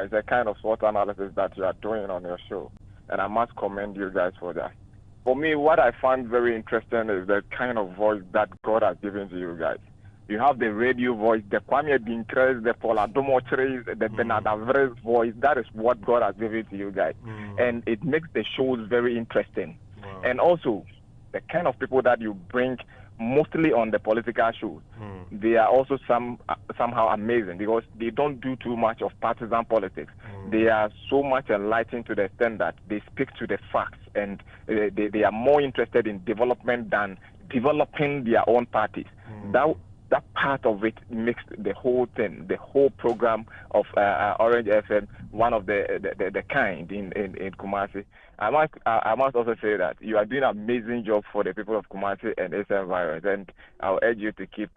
It's a kind of SWOT analysis that you are doing on your show, and I must commend you guys for that. For me, what I find very interesting is the kind of voice that God has given to you guys. You have the radio voice, the Kwame Dinkres, the Paula Domotres, the Bernard Avres voice. That is what God has given to you guys. And it makes the shows very interesting. Wow. And also, the kind of people that you bring mostly on the political shows, they are also somehow amazing because they don't do too much of partisan politics. They are so much enlightened to the extent that they speak to the facts, and they are more interested in development than developing their own parties. That part of it makes the whole thing, the whole program of Orange FM, one of the kind in Kumasi. I must also say that you are doing an amazing job for the people of Kumasi and its environment, and I'll urge you to keep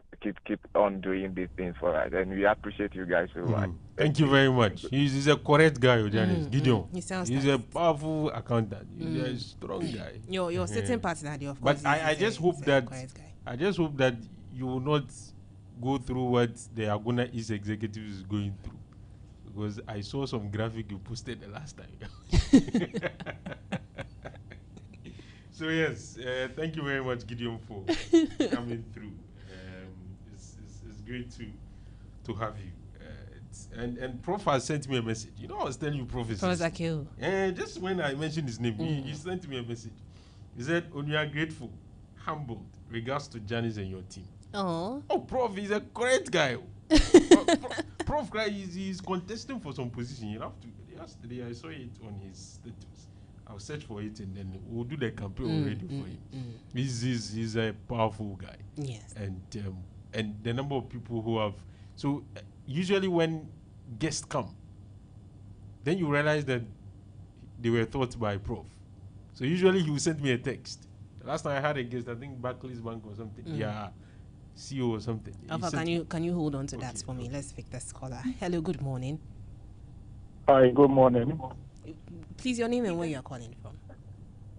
on doing these things for us, and we appreciate you guys so much. Thank you very much. He's a correct guy, Janice. Gideon. He's a powerful accountant. He's a strong guy. Your certain partner, of course. But I just hope that you will not go through what the Aguna East executive is going through, because I saw some graphic you posted the last time. So yes, thank you very much, Gideon, for coming through. It's great to have you. And Prof has sent me a message. You know, I was telling you, Prof. Just when I mentioned his name, he sent me a message. He said, "When you are grateful, humbled, regards to Janice and your team." Oh, Prof, he's a great guy. Prof, he's contesting for some position. You have to. Yesterday, I saw it on his status. I'll search for it and then we'll do the campaign already for him. He's a powerful guy. Yes. And the number of people who have. So usually when guests come, then you realize that they were thought by Prof. So usually he will send me a text. The last time I had a guest, I think Barclays Bank or something. Yeah. CEO or something. Alpha, can you hold on to that for me? Let's pick this caller. Hello, good morning. Hi, good morning. Please, your name and where you're calling from.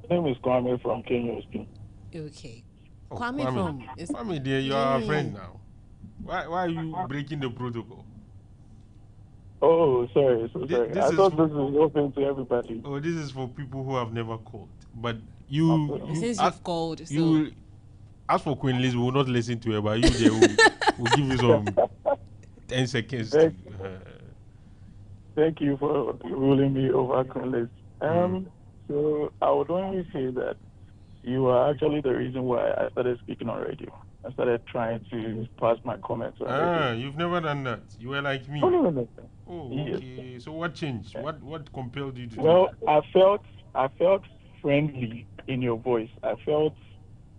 My name is Kwame from Kenya. Okay. Kwame from... Kwame, dear, you are a friend now. Why are you breaking the protocol? Oh, sorry. Sorry. I thought this was open to everybody. Oh, this is for people who have never called. But you since you've called, as for Queen Liz, we will not listen to her, but you will give you some 10 seconds. Thank you for ruling me over Queen Liz. So I would only say that you are actually the reason why I started speaking on radio. I started trying to pass my comments on radio. You've never done that. You were like me. No. Oh, okay. Yes. So what changed? What compelled you to do that? Well, I felt friendly in your voice. I felt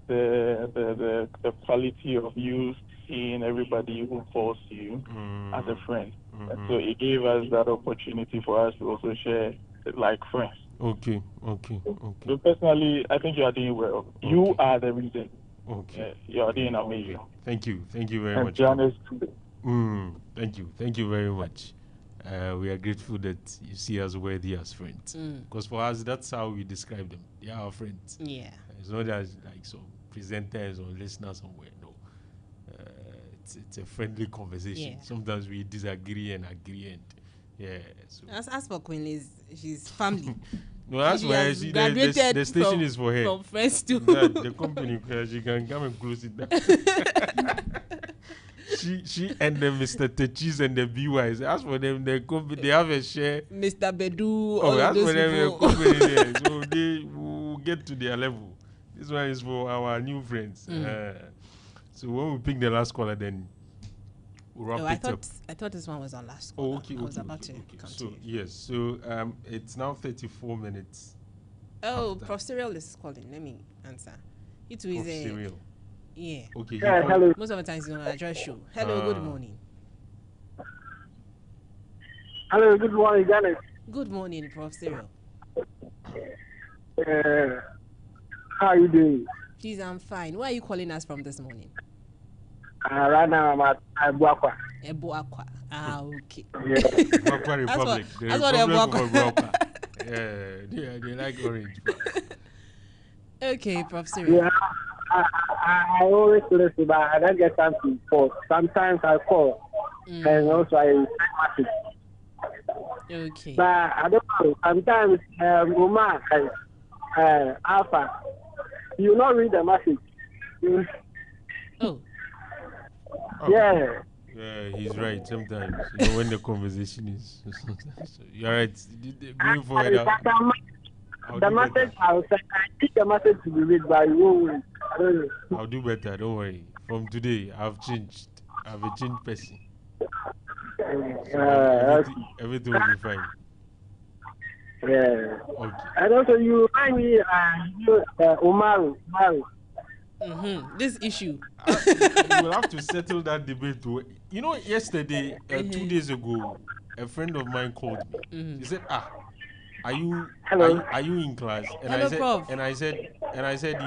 the quality of you seeing everybody who calls you as a friend. So it gave us that opportunity for us to also share like friends. Okay. So personally, I think you are doing well. Okay. You are the reason. Okay. You are doing amazing. Thank you very much. Janice, thank you very much. We are grateful that you see us worthy as friends. Because for us, that's how we describe them. They are our friends. Yeah. It's not as like some presenters or listeners somewhere. No. It's a friendly conversation. Yeah. Sometimes we disagree and agree, and So. As for Queen Liz, she's family. No, that's why the station is for her. From friends too. The company, she can come and close it down. She and the Mr. Techis and the BYs. As for them, the company, they have a share. Mr. Bedu. As for them, the company there, so they will get to their level. This one is for our new friends. So when we pick the last caller, then we'll wrap it up. I thought this one was our last caller. Okay. I was about to come so, to yes. So it's now 34 minutes. Oh, Prof. Cyril is calling. Let me answer. It is a... Cyril. Yeah. Okay. Yeah, hello. Most of the time he's on a address show. Hello, good morning. Hello, good morning, Janice. Good morning, Prof. Cyril. How are you doing? Please, I'm fine. Where are you calling us from this morning? Right now I'm at Ebuakwa. Ebuakwa. Okay. Yeah. Ebuakwa Republic. That's what Ebuakwa. Yeah, they like orange. Okay, Prof. Cyril. Yeah, I always listen, but I don't get time to call. Sometimes I call, and also I send message. Okay. But I don't know. Sometimes, Mama, Alpha, you not read the message. You, Oh. yeah. Yeah, he's right. Sometimes, when the conversation is, you're right. Going forward, I'll The do message better. I think the message to be read by you. I don't know. I'll do better. Don't worry. From today, I've changed. I'm a changed person. So Okay. everything will be fine. Yeah. Okay. And also, you remind me, Umaru. This issue. You will have to settle that debate. Yesterday, 2 days ago, a friend of mine called me. He said, are you Hello. are you in class? And Hello, I said Prof. yeah. He said,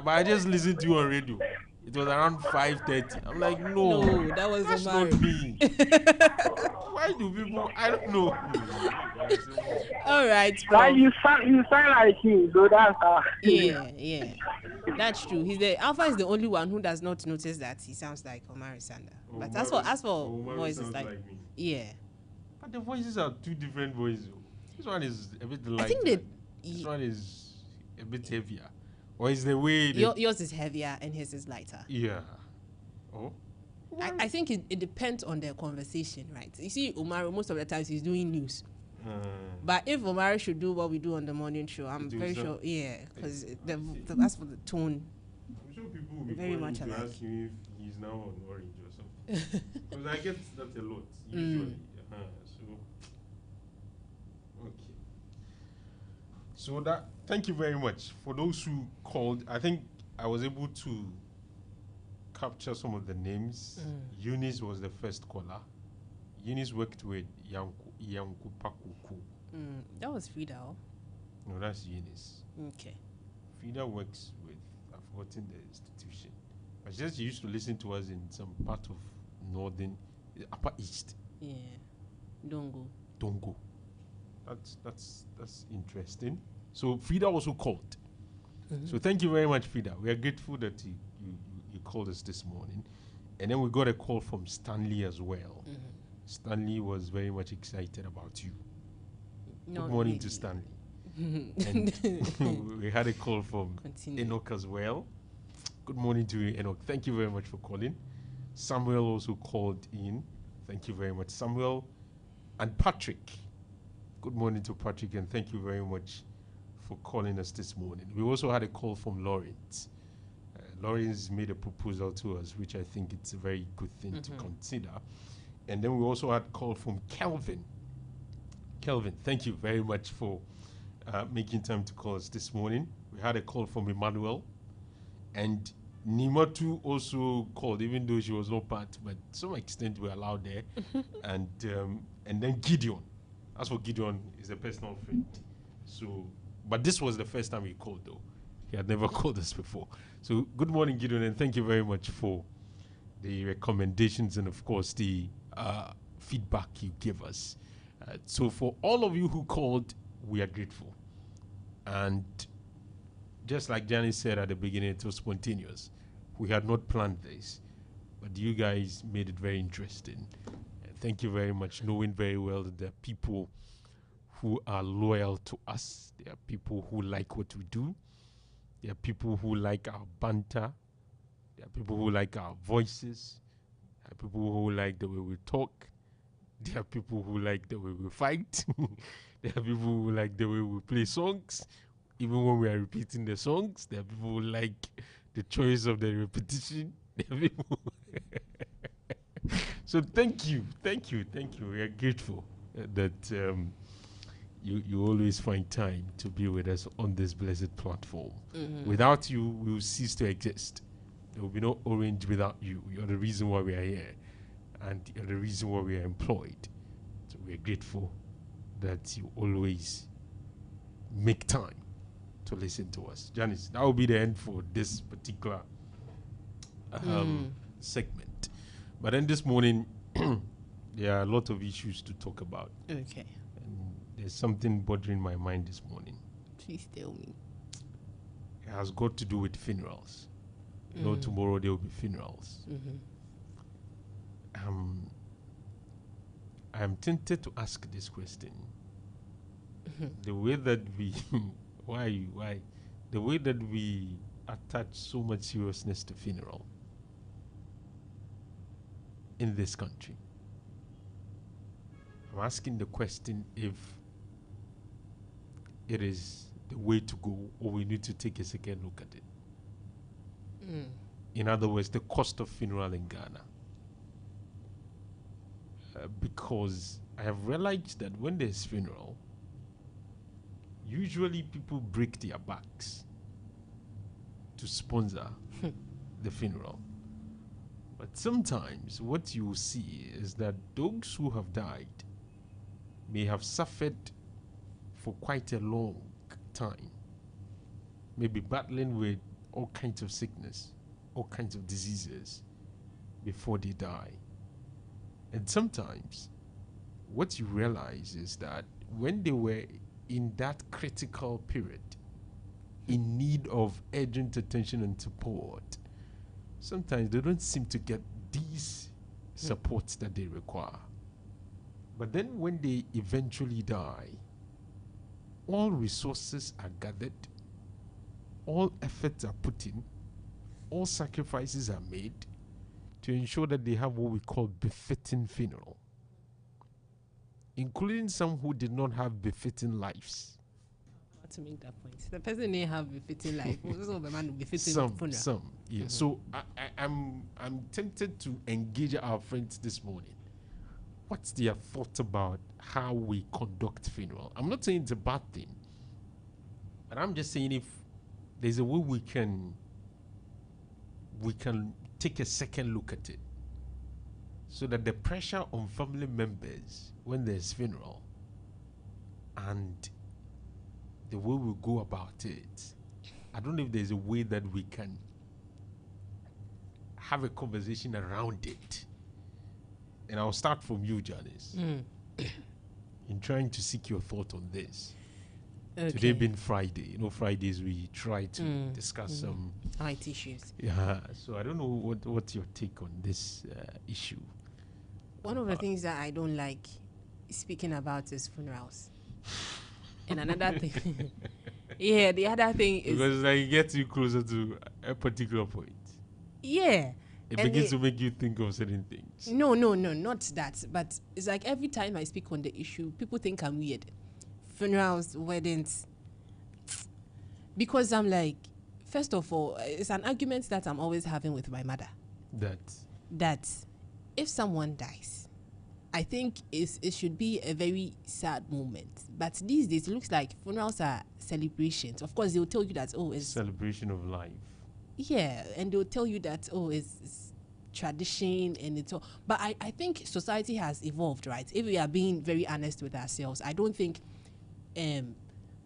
but I just listened to you on radio. It was around 5:30. I'm like, No, that was that's Omar. not me. Why do people? I don't know. All right, But Prof. you sound like him, so that's Yeah. That's true. Alpha is the only one who does not notice that he sounds like Omar Sanda. But as for voice, it's like me. yeah. But the voices are two different voices. This one is a bit lighter. I think that this one is a bit heavier. Or is the way yours is heavier and his is lighter. Yeah. Oh. I think it depends on their conversation, right? You see, Omar most of the times he's doing news. But if Omar should do what we do on the morning show, I'm very sure, because as for the tone, I'm sure people will be very much to alike. ask him if he's now on Orange or something. Because I get that a lot, usually. Okay. So thank you very much. For those who called, I think I was able to capture some of the names. Eunice was the first caller. Eunice worked with Yanku Pakuku. That was Frida. No, that's Eunice. Okay. Frida works with, I've forgotten the institution. But she used to listen to us in some part of northern, upper east. Yeah. Dongo. That's interesting. So Frida also called. So thank you very much, Frida. We are grateful that you called us this morning. And then we got a call from Stanley as well. Stanley was very much excited about you. Good morning to Stanley. And we had a call from Enoch as well. Good morning to you, Enoch. Thank you very much for calling. Samuel also called in. Thank you very much, Samuel. And Patrick. Good morning to Patrick, and thank you very much for calling us this morning. We also had a call from Lawrence. Lawrence made a proposal to us, which I think it's a very good thing to consider. And then we also had a call from Kelvin. Kelvin, thank you very much for making time to call us this morning. We had a call from Emmanuel. And Nimatu also called, even though she was not part, but to some extent we allowed there. And then Gideon. As for Gideon, he's a personal friend. So, but this was the first time he called, though. He had never called us before. So, good morning, Gideon, and thank you very much for the recommendations and, of course, the feedback you give us. So, for all of you who called, we are grateful. And just like Janice said at the beginning, it was spontaneous. We had not planned this, but you guys made it very interesting. Thank you very much, knowing very well that there are people who are loyal to us. There are people who like what we do. There are people who like our banter. There are people who like our voices. There are people who like the way we talk. There are people who like the way we fight. There are people who like the way we play songs. Even when we are repeating the songs, there are people who like the choice of the repetition. There are people So thank you. We are grateful that you always find time to be with us on this blessed platform. Without you, we will cease to exist. There will be no Orange without you. You're the reason why we are here, and you're the reason why we are employed. So we are grateful that you always make time to listen to us. Janice, that will be the end for this particular segment. But then this morning, there are a lot of issues to talk about. Okay. And there's something bothering my mind this morning. Please tell me. It has got to do with funerals. You know, tomorrow there will be funerals. I'm tempted to ask this question. The way that we, why, the way that we attach so much seriousness to funeral in this country. I'm asking the question if it is the way to go, or we need to take a second look at it. In other words, the cost of funeral in Ghana. Because I have realized that when there's funeral, usually people break their backs to sponsor the funeral. But sometimes what you see is that those who have died may have suffered for quite a long time, maybe battling with all kinds of sickness, all kinds of diseases before they die. And sometimes what you realize is that when they were in that critical period, in need of urgent attention and support, sometimes they don't seem to get these supports that they require. But then when they eventually die, all resources are gathered, all efforts are put in, all sacrifices are made to ensure that they have what we call befitting funeral, including some who did not have befitting lives. To make that point, the person may have befitting life. Also, the man befitting funeral. Some, yeah. So I'm tempted to engage our friends this morning. What's their thought about how we conduct funeral? I'm not saying it's a bad thing, but I'm just saying if there's a way we can take a second look at it, so that the pressure on family members when there's funeral and the way we go about it, I don't know if there's a way that we can have a conversation around it. And I'll start from you, Janice, in trying to seek your thought on this. Okay. Today being Friday, Fridays we try to discuss some IT issues. Yeah, so I don't know what's your take on this issue. One of the things that I don't like speaking about is funerals. And another thing, the other thing is because it gets you closer to a particular point. Yeah. It begins to make you think of certain things. No, not that. But it's like every time I speak on the issue, people think I'm weird. Funerals, weddings. Because I'm like, first of all, it's an argument that I'm always having with my mother. That if someone dies, I think it should be a very sad moment. But these days, it looks like funerals are celebrations. Of course, they'll tell you that, it's celebration of life. Yeah, and they'll tell you that, it's tradition and it's all. But I think society has evolved, right? If we are being very honest with ourselves, I don't think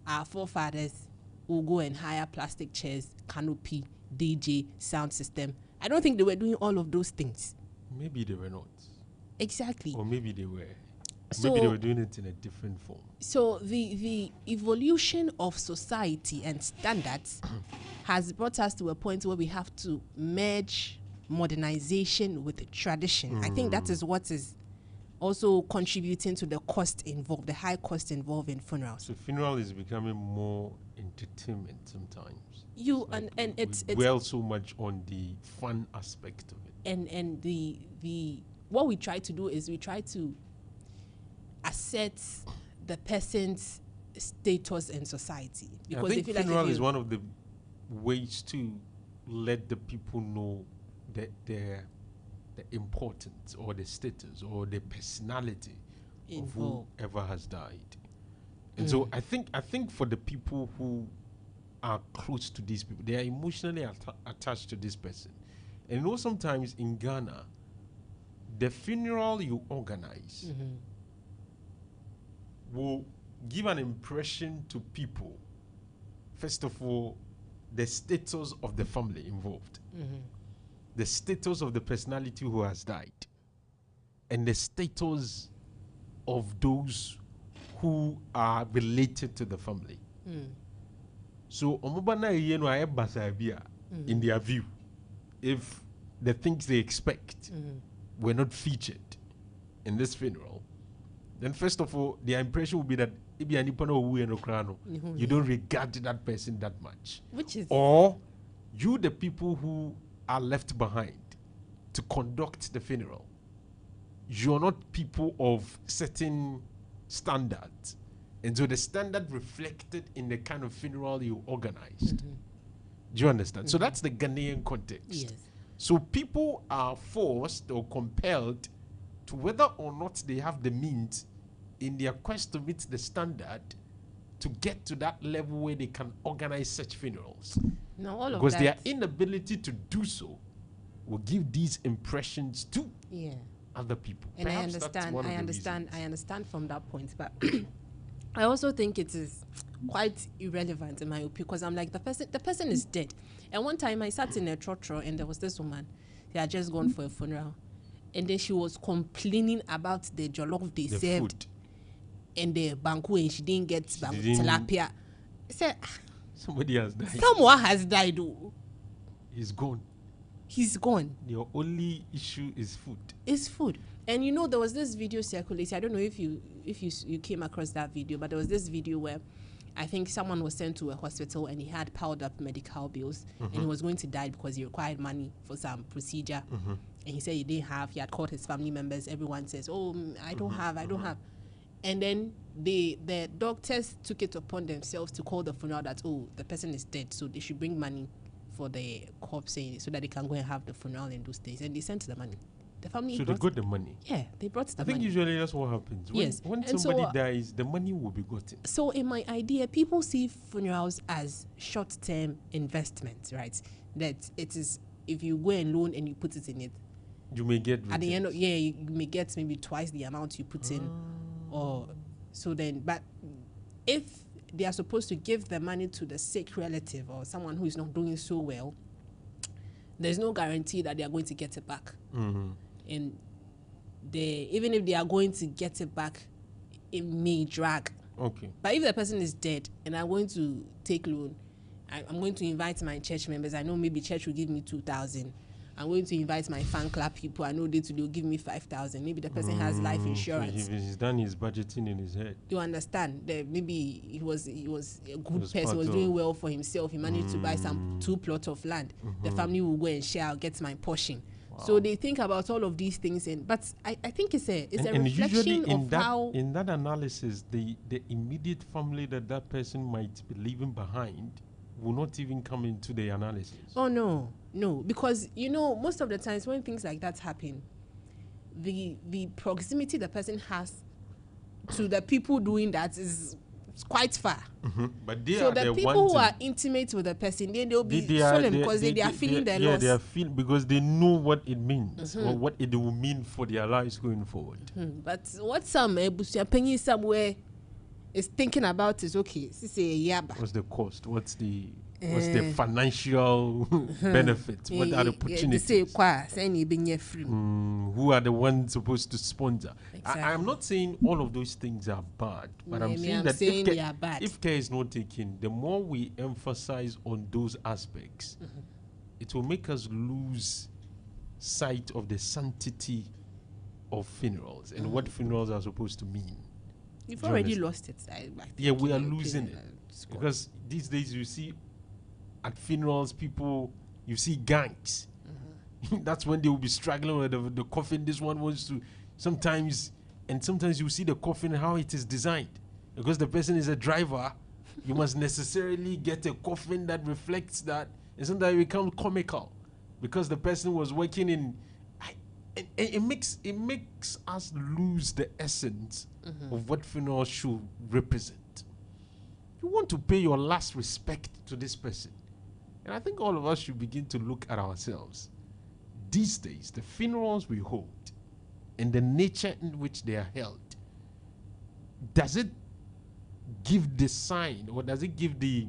our forefathers will go and hire plastic chairs, canopy, DJ, sound system. I don't think they were doing all of those things. Maybe they were not. Exactly. Or maybe they were. So, maybe they were doing it in a different form. So the evolution of society and standards has brought us to a point where we have to merge modernization with the tradition. I think that is what is also contributing to the cost involved, the high cost involved in funerals. So funeral is becoming more entertainment sometimes. It's dwell so much on the fun aspect of it. And the what we try to do is we try to assert the person's status in society. Because I think funeral is one of the ways to let the people know that the importance or the status or the personality of whoever has died. And so I think for the people who are close to these people, they are emotionally attached to this person. And sometimes in Ghana, the funeral you organize will give an impression to people. First of all, the status of the family involved, the status of the personality who has died, and the status of those who are related to the family. So, in their view, if the things they expect were not featured in this funeral, then first of all, the impression will be that you don't regard that person that much. Which is, or you, the people who are left behind to conduct the funeral, you're not people of certain standards. And so the standard reflected in the kind of funeral you organized. Do you understand? So that's the Ghanaian context. yes. So people are forced or compelled to, whether or not they have the means in their quest to meet the standard, to get to that level where they can organize such funerals. Now all of Because that, their inability to do so will give these impressions to yeah. other people. And Perhaps that's I one of the understand reasons. from that point, but I also think it is quite irrelevant in my opinion, because I'm like, the person is dead. And one time I sat in a trotro and there was this woman, they had just gone for a funeral, and then she was complaining about the jollof they The served food. and the banku, and she didn't get tilapia. I said, Somebody has died. someone has died. Oh. He's gone. He's gone. Your only issue is food. It's food. And you know, there was this video circulating. I don't know if you came across that video, but there was this video where I think someone was sent to a hospital and he had piled up medical bills, and he was going to die because he required money for some procedure. And he said he didn't have. He had called his family members. Everyone says, "Oh, I don't have. I don't have." And then the doctors took it upon themselves to call the funeral that, oh, the person is dead, so they should bring money for the corpse so that they can go and have the funeral and those things. And they sent the money. The family So they got the money. Yeah, they brought the I think money. usually that's what happens. When, Yes. when And somebody so, dies, the money will be gotten. So in my idea, people see funerals as short-term investments, right? That it is, if you go and loan and you put it in it, You may get at the end of, returns. you may get maybe twice the amount you put in, or so then. But if they are supposed to give the money to the sick relative or someone who is not doing so well, there's no guarantee that they are going to get it back. And even if they are going to get it back, it may drag. Okay. But if the person is dead and I'm going to take loan, I'm going to invite my church members. I know maybe church will give me 2,000. I'm going to invite my fan club people. I know they'll give me 5,000. Maybe the person has life insurance. So he's done his budgeting in his head. You understand that maybe he was a good Was person, part was of- doing well for himself. He managed to buy some 2 plots of land. The family will go and share. I'll get my portion. So they think about all of these things, but I think it's a And usually reflection of how. in that analysis, the immediate family that person might be leaving behind will not even come into the analysis. Oh no, because most of the times when things like that happen, the proximity the person has to the people doing that is quite far. But they So are the the people ones who are intimate with the person, they'll be solemn because they are feeling their loss. they are feeling, because they know what it means or what it will mean for their lives going forward. But what some penny somewhere is thinking about is okay. This is a yaba. What's the cost? What's the financial benefits? What are the opportunities? They say, saying you being free. Who are the ones supposed to sponsor? Exactly. I'm not saying all of those things are bad, but I'm saying that they are bad. if care is not taken, the more we emphasize on those aspects, it will make us lose sight of the sanctity of funerals and what funerals are supposed to mean. You've Do you already understand? lost it. I think Yeah, we are in my losing opinion, it. Because these days you see at funerals, people, you see gangs. That's when they will be struggling with the coffin. This one wants to, sometimes you see the coffin, how it is designed. Because the person is a driver, you must necessarily get a coffin that reflects that. And sometimes it becomes comical because the person was working in, and it makes us lose the essence of what funeral should represent. You want to pay your last respect to this person. And I think all of us should begin to look at ourselves. These days, the funerals we hold and the nature in which they are held, does it give the sign, or does it give the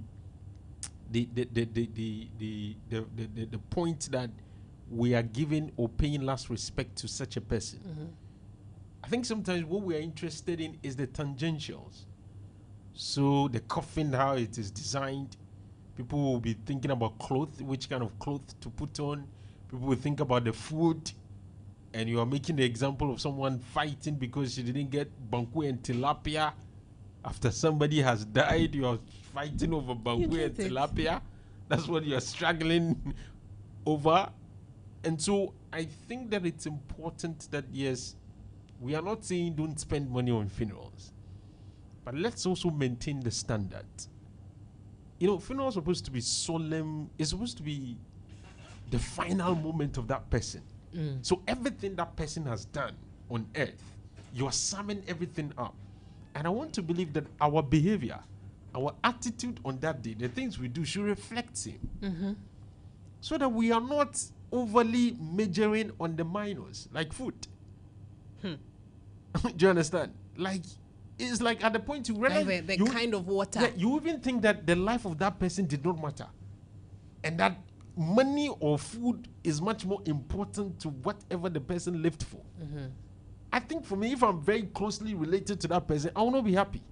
point that we are giving or paying last respect to such a person? I think sometimes what we are interested in is the tangentials. So the coffin, how it is designed, people will be thinking about clothes, which kind of clothes to put on. People will think about the food. and you are making the example of someone fighting because she didn't get banku and tilapia after somebody has died. You are fighting over banku and tilapia. That's what you are struggling over. And so I think that it's important that, yes, we are not saying don't spend money on funerals, but let's also maintain the standard. You know, funeral is supposed to be solemn. It's supposed to be the final moment of that person. So everything that person has done on earth, you are summing everything up. And I want to believe that our behavior, our attitude on that day, the things we do should reflect him. So that we are not overly majoring on the minors, like food. Do you understand? Like, it's like at the point you realize like the kind of water. Yeah, you even think that the life of that person did not matter, and that money or food is much more important to whatever the person lived for. I think for me, if I'm very closely related to that person, I will not be happy.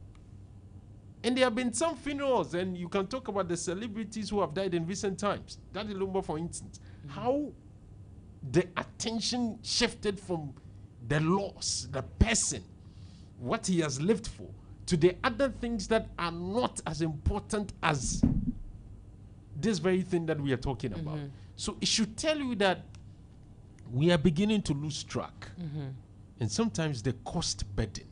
And there have been some funerals, and you can talk about the celebrities who have died in recent times. Daddy Lumba, for instance, how the attention shifted from the loss, the person, what he has lived for, to the other things that are not as important as this very thing that we are talking about. So it should tell you that we are beginning to lose track. And sometimes the cost burden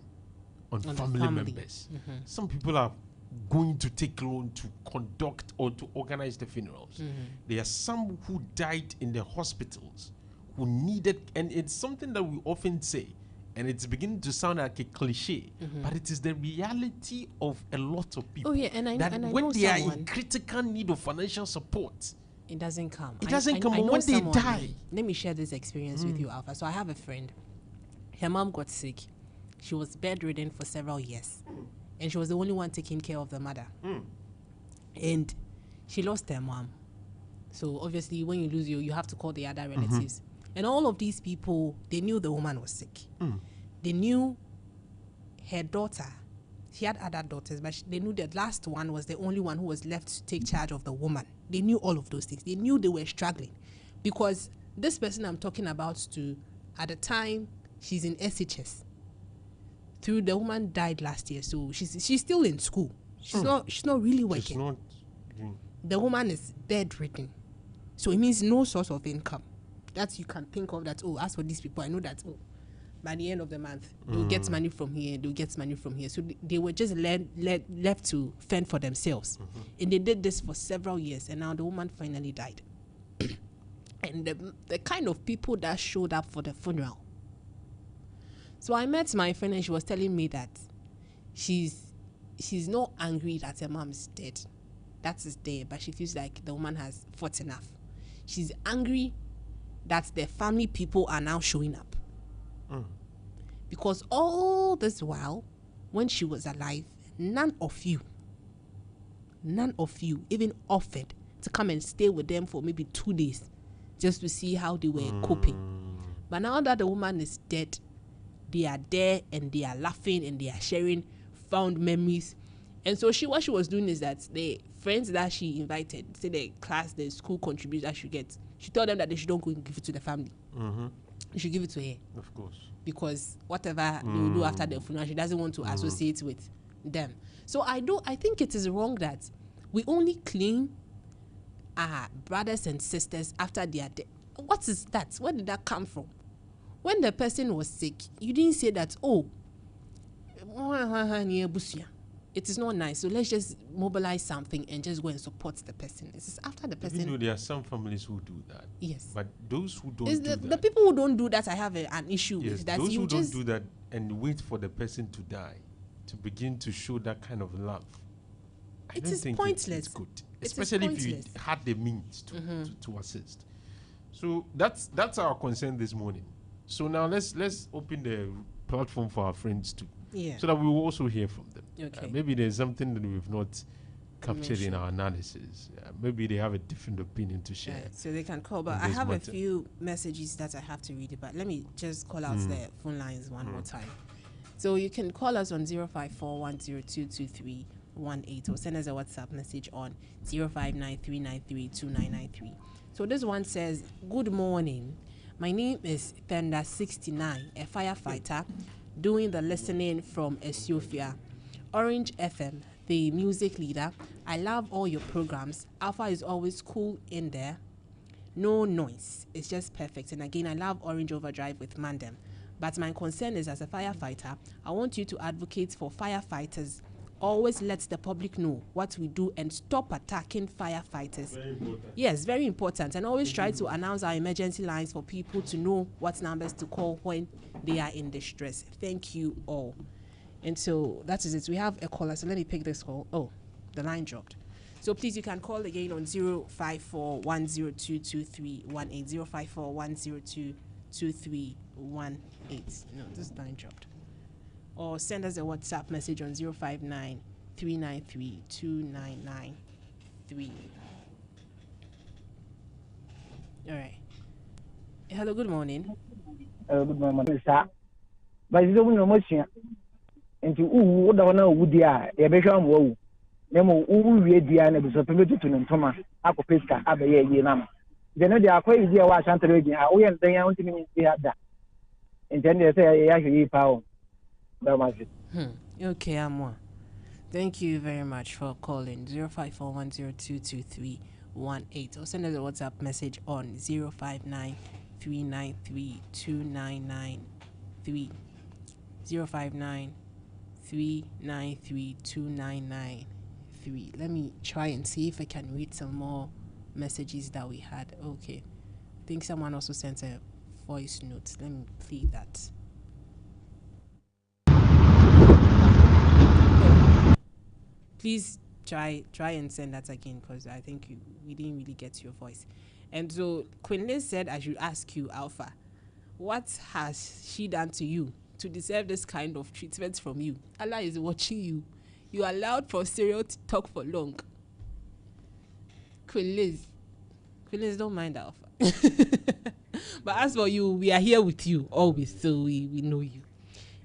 on family members. Some people are going to take loan to conduct or to organize the funerals. There are some who died in the hospitals who needed, and it's something that we often say, and it's beginning to sound like a cliche, but it is the reality of a lot of people. Oh yeah, and I when know they are in critical need of financial support, it doesn't come. It doesn't come when they die. Let me share this experience with you, Alpha. So I have a friend. Her mom got sick. She was bedridden for several years, and she was the only one taking care of the mother. And she lost her mom. So obviously, when you lose you have to call the other relatives. And all of these people, they knew the woman was sick. They knew her daughter. She had other daughters, but they knew the last one was the only one who was left to take charge of the woman. They knew all of those things. They knew they were struggling, because this person I'm talking about at the time, she's in SHS. The woman died last year, so she's still in school. She's not really working. The woman is bedridden, so it means no source of income that you can think of. That as for these people, I know that by the end of the month they'll get money from here, they'll get money from here. So they were just left to fend for themselves, and they did this for several years, and now the woman finally died. And the kind of people that showed up for the funeral. So I met my friend, and she was telling me that she's not angry that her mom's dead. That is there, but she feels like the woman has fought enough. She's angry that the family people are now showing up. Because all this while, when she was alive, none of you even offered to come and stay with them for maybe 2 days just to see how they were coping. But now that the woman is dead, they are there and they are laughing and they are sharing fond memories. And so what she was doing is that the friends that she invited, say the class, the school contribution that she gets, she told them that they shouldn't go and give it to the family. You should give it to her. Of course. Because whatever they will do after the funeral, she doesn't want to associate with them. So I think it is wrong that we only clean our brothers and sisters after they are dead. What is that? Where did that come from? When the person was sick, you didn't say that, it is not nice, so let's just mobilize something and just go and support the person. This is after the person. Even though there are some families who do that. Yes. But those who don't do that. The people who don't do that, I have an issue with. That those who don't do that and wait for the person to die to begin to show that kind of love. I don't think pointless. It's good. Especially if you had the means to assist. So that's our concern this morning. So now let's open the platform for our friends too. Yeah. So that we will also hear from them. Okay. Maybe there's something that we've not captured in our analysis. Maybe they have a different opinion to share. So they can call. But I have a few messages that I have to read. But let me just call out the phone lines one more time. So you can call us on 054-102-2318 or send us a WhatsApp message on 059-393-2993. So this one says, "Good morning. My name is Thunder69, a firefighter, doing the listening from Ethiopia. Orange FM, the music leader. I love all your programs. Alpha is always cool in there. No noise. It's just perfect. And again, I love Orange Overdrive with Mandem. But my concern is, as a firefighter, I want you to advocate for firefighters. Always let the public know what we do and stop attacking firefighters. Very important. Yes, very important. And always try to announce our emergency lines for people to know what numbers to call when they are in distress. Thank you all. And so that is it. We have a caller, so let me pick this call. Oh, the line dropped. So please, you can call again on 054-102-2318, 054-102-2318. No, this line dropped. Or send us a WhatsApp message on 059-393-299-3. All right. Hello, good morning. Good morning, sir. But you don't know much. And you would not know who they are. A better woe. Nemo, who we are, and so permitted to Thomas, Apopisca, Abbey, Yenam. Then they are quite easy. I was answering. I went there. I want to have that. And then they say, I actually power. Okay, Amwa. Thank you very much for calling 054-102-2318 or send us a WhatsApp message on 059-393-299-3 059-393-299-3. Let me try and see if I can read some more messages that we had. Okay, I think someone also sent a voice note. Let me play that. Please try and send that again, because I think we didn't really get your voice. And so Quinlan said I should ask you, Alpha, what has she done to you to deserve this kind of treatment from you? Allah is watching you. You are allowed for Cyril to talk for long. Quinlan, don't mind Alpha. But as for you, we are here with you always, so we know you.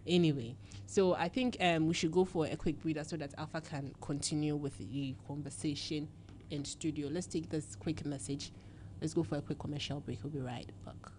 Anyway. So I think we should go for a quick breather so that Alpha can continue with the conversation in studio. Let's take this quick message. Let's go for a quick commercial break. We'll be right back.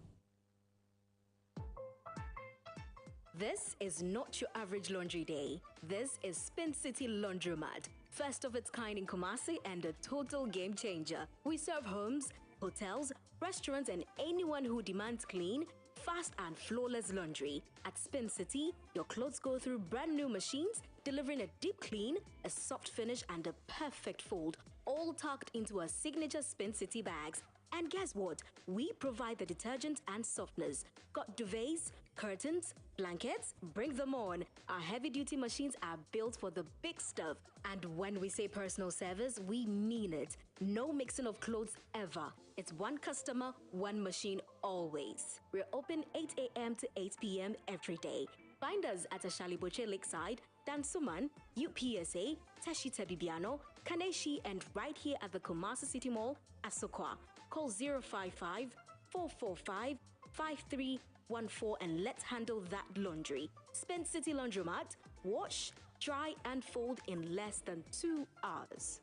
This is not your average laundry day. This is Spin City Laundromat, first of its kind in Kumasi and a total game changer. We serve homes, hotels, restaurants, and anyone who demands clean, fast and flawless laundry. At Spin City, your clothes go through brand new machines, delivering a deep clean, a soft finish, and a perfect fold, all tucked into our signature Spin City bags. And guess what? We provide the detergent and softeners. Got duvets, curtains, blankets? Bring them on. Our heavy-duty machines are built for the big stuff. And when we say personal service, we mean it. No mixing of clothes ever. It's one customer, one machine always. We're open 8 a.m. to 8 p.m. every day. Find us at Ashaliboche Lakeside, Dansuman, UPSA, Teshita Bibiano, Kaneshi, and right here at the Kumasi City Mall, Asokwa. Call 055-445-5314 and let's handle that laundry. Spin City Laundromat. Wash, dry, and fold in less than 2 hours.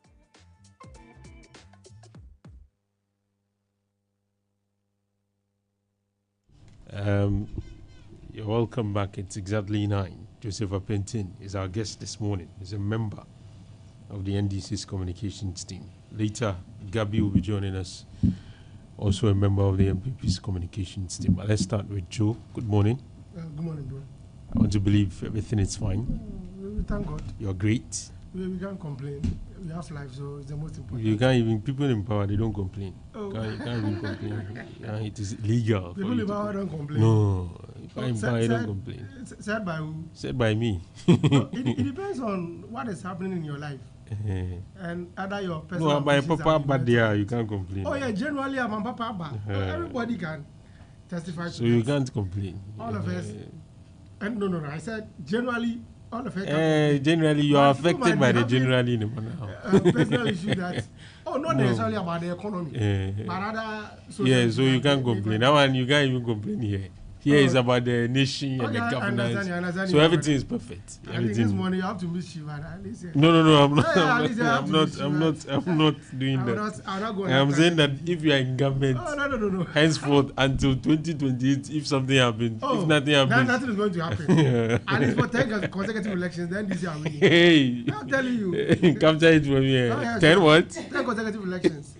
You're welcome back. It's exactly 9. Joseph Apentin is our guest this morning. He's a member of the NDC's communications team. Later, Gabi will be joining us, also a member of the MPP's communications team. But let's start with Joe. Good morning. Good morning, bro. I want to believe everything is fine. We thank God. You're great. We can't complain. We have life, so it's the most important. You can't even, people in power, they don't complain. Oh. You can't even complain. It is illegal. People in power don't complain. No, people in power don't complain. Said by who? Said by me. It depends on what is happening in your life. And other your personal. No, by papa bad there, you can't complain. Oh yeah, generally I'm a papa bad. Everybody can testify to so that. You can't complain. All of us. And no, I said generally all of us. Generally, you are affected by the generally personal issue that. Oh, not necessarily about the economy, but other. Yeah, so you can't complain. That one you can't even complain here. Here is about the nation and the governance. I understand so everything is perfect. I think this morning you have to miss Shiva. No, I'm not. I'm not doing that. I'm saying that if you are in government, no. henceforth until 2028, if something happens, if nothing happens, nothing is going to happen. And it's for 10 consecutive elections. Then this year winning. Hey, I'm telling you. Capture it from here. 10 what? 10 consecutive elections.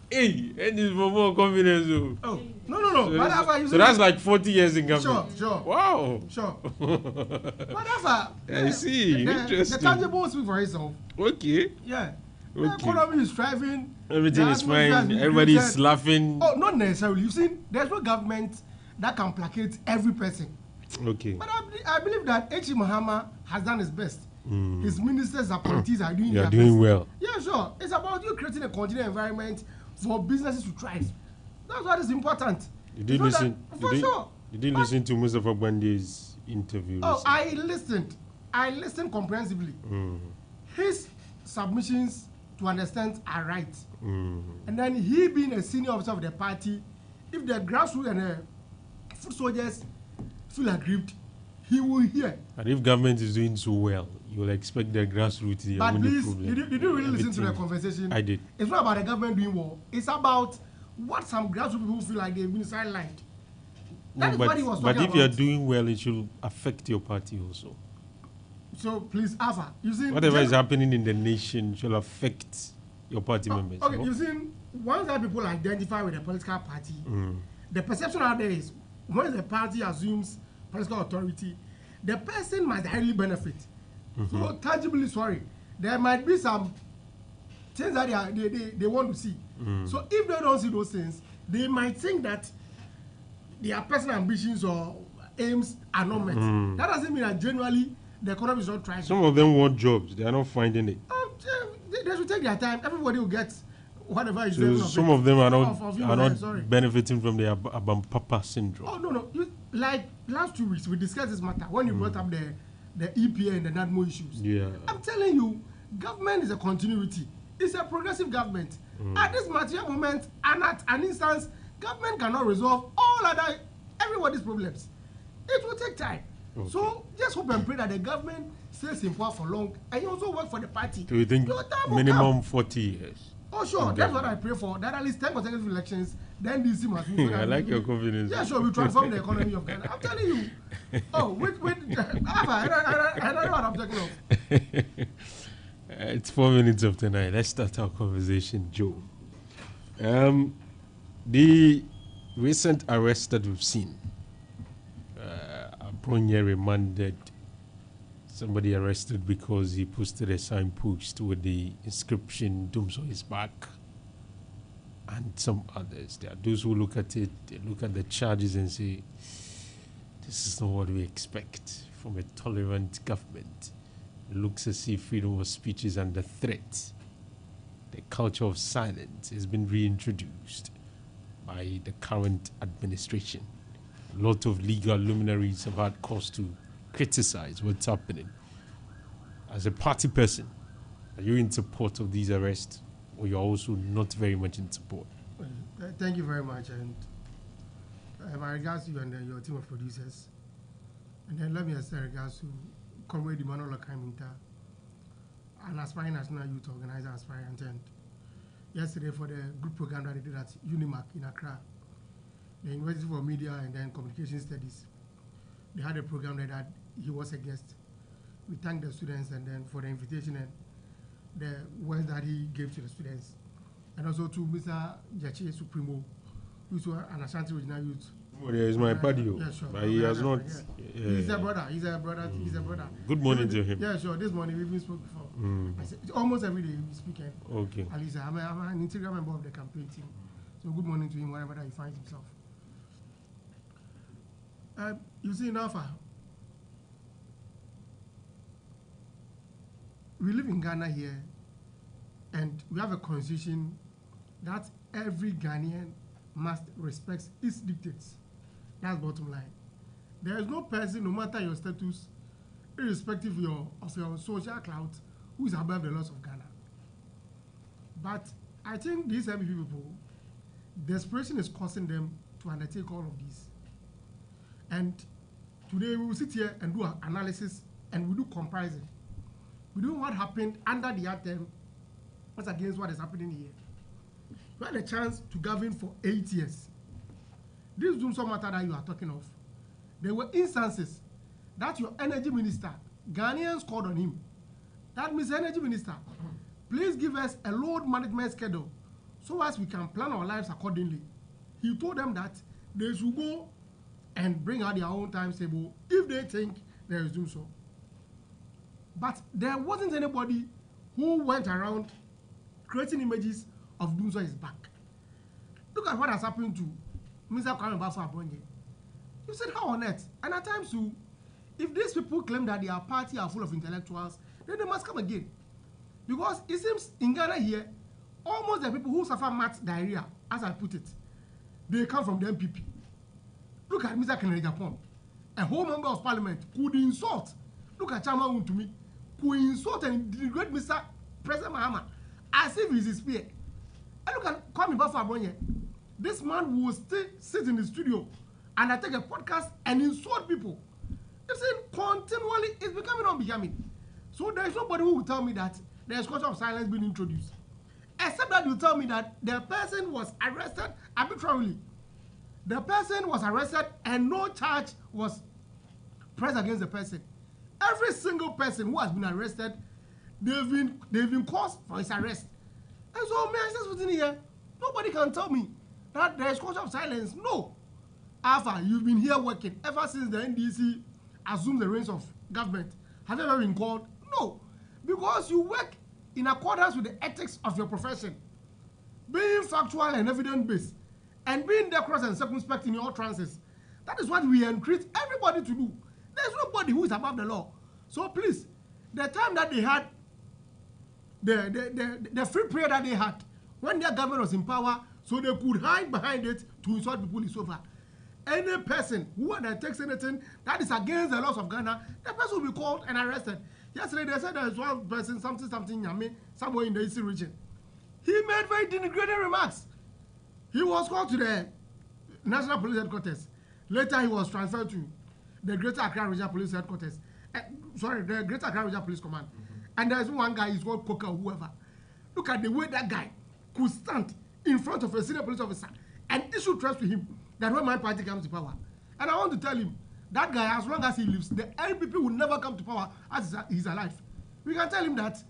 Hey, and it's for more confidence. Oh, no. So that's like 40 years in government. Sure. Wow. Sure. Whatever. I see. Interesting. The tangible speak for itself. Okay. Yeah. Okay. The economy is thriving. Everything is fine. Everybody is laughing. Oh, not necessarily. You've seen, there's no government that can placate every person. Okay. But I believe that H. Mahama has done his best. His ministers, appointees are doing their doing best. well. Yeah, sure. It's about you creating a continued environment for businesses to thrive. That's what is important. You did listen. Sure. You did listen to Mustafa Bande's interview. Oh, I listened comprehensively. His submissions to understand are right. And then he being a senior officer of the party, if the grassroots and the foot soldiers feel aggrieved, he will hear. And if government is doing so well, you will expect the grassroots to but please, did you really listen to the conversation? I did. It's not about the government doing well. It's about what some grassroots people feel like they've been sidelined. That's what he was talking about. But if you are doing well, it should affect your party also. So please, Alfa, you see, whatever is happening in the nation should affect your party members. Okay, you see, once that people identify with a political party, the perception out there is when the party assumes political authority, the person must highly benefit. So tangibly, sorry, there might be some things that they want to see. So if they don't see those things, they might think that their personal ambitions or aims are not met. That doesn't mean that generally the economy is not trying. Some of them want jobs; they are not finding it. They should take their time. Everybody will get whatever is so some of them are not benefiting from the Abampapa syndrome. Oh no! Like last 2 weeks, we discussed this matter when you brought up the EPA and the NADMO issues. Yeah. I'm telling you, government is a continuity. It's a progressive government. At this material moment, and at an instance, government cannot resolve everybody's problems. It will take time. Okay. So just hope and pray that the government stays in power for long and you also work for the party. So you think minimum 40 years? Oh sure, that's what I pray for. That at least 10 consecutive elections, then DC must move. I like your confidence. Yeah, sure, we transform the economy of Ghana. I'm telling you. Oh, wait, I don't know what I'm talking of. It's 4 minutes after 9. Let's start our conversation, Joe. The recent arrest that we've seen, Abronye remanded somebody arrested because he posted a signpost with the inscription "Dooms on his back," and some others. There are those who look at it, they look at the charges and say, "This is not what we expect from a tolerant government." It looks as if freedom of speech is under threat. The culture of silence has been reintroduced by the current administration. A lot of legal luminaries have had cause to criticize what's happening. As a party person, are you in support of these arrests, or you're also not very much in support? Thank you very much, and my regards to you and your team of producers. And then let me extend regards to Comrade Emmanuel Akaminta, an aspiring national youth organizer, aspirant, and yesterday for the group program that they did at Unimac in Accra, the University for Media and then Communication Studies. They had a program there that he was a guest. We thank the students and then for the invitation and the words that he gave to the students. And also to Mr. Jachi Supremo, who's an Ashanti regional youth. Oh, yeah, he's my buddy. Yeah, sure. But he has not. Yeah. He's a brother. He's a brother. Good morning to him. Yeah, sure. This morning we've been spoke before. I said, almost every day we speak. Okay. At least I'm an integral member of the campaign team. So good morning to him wherever that he finds himself. You see, in Alfa, we live in Ghana here, and we have a constitution that every Ghanaian must respect its dictates. That's bottom line. There is no person, no matter your status, irrespective of your social clout, who is above the laws of Ghana. But I think these MPP people, desperation is causing them to undertake all of these. And today we will sit here and do an analysis and we do comparison. We do what happened under the item as against what is happening here. You had a chance to govern for 8 years. This Dumso matter that you are talking of, there were instances that your energy minister, Ghanaians called on him. That means energy minister, please give us a load management schedule so as we can plan our lives accordingly. He told them that they should go and bring out their own timetable if they think there is Dumso. But there wasn't anybody who went around creating images of Dumso is back. Look at what has happened to Mr. Kwame Bafo-Abonye. You said how on earth? And at times too, if these people claim that their party are full of intellectuals, then they must come again. Because it seems in Ghana here, almost the people who suffer math diarrhea, as I put it, they come from the MPP. Look at Mr. Kennedy Japon, a whole member of parliament could insult. Look at Chama Untumi, could insult and degrade Mr. President Mahama as if he's his peer. And look at Kwame Bafo-Abonye. This man will still sit in the studio and I take a podcast and insult people. You see, continually it's becoming unbecoming. So there is nobody who will tell me that there is culture of silence being introduced. Except that you tell me that the person was arrested arbitrarily. The person was arrested and no charge was pressed against the person. Every single person who has been arrested, they've been caused for his arrest. And so, may I say something here? Nobody can tell me that there is culture of silence. No. Alfa, you've been here working ever since the NDC assumed the reins of government. Have you ever been called? No. Because you work in accordance with the ethics of your profession, being factual and evidence-based, and being decorous and circumspect in your utterances. That is what we entreat everybody to do. There's nobody who is above the law. So please, the time that they had, the free prayer that they had, when their government was in power, so they could hide behind it to insult people is over. Any person who undertakes anything that is against the laws of Ghana, that person will be called and arrested. Yesterday they said there is one person, something, Yami, somewhere in the Eastern region. He made very denigrating remarks. He was called to the National Police Headquarters. Later he was transferred to the Greater Accra Regional Police Headquarters. The Greater Accra Regional Police Command. And there's one guy, he's called Coker or whoever. Look at the way that guy could stand in front of a senior police officer and issue threats to him that when my party comes to power. And I want to tell him, that guy, as long as he lives, the LPP will never come to power as he's alive. We can tell him that.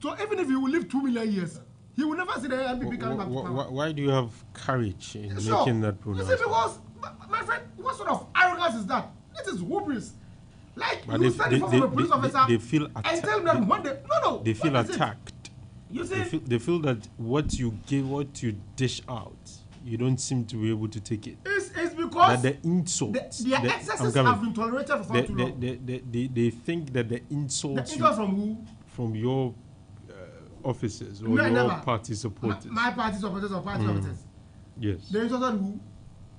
So even if he will live 2 million years, he will never see the LPP coming back to power. Why do you have courage in making that pronouncement? You see, because, my friend, what sort of arrogance is that? This is hubris. Like, but you stand in front of a police officer they feel and tell them that one day, no. They feel attacked. You see? They feel that what you give, what you dish out, you don't seem to be able to take it. It's because that the insults, their excesses have been tolerated for far too long. They think that the insults from who? From your officers or your party supporters. My party supporters or party officers. Yes. They insulted who?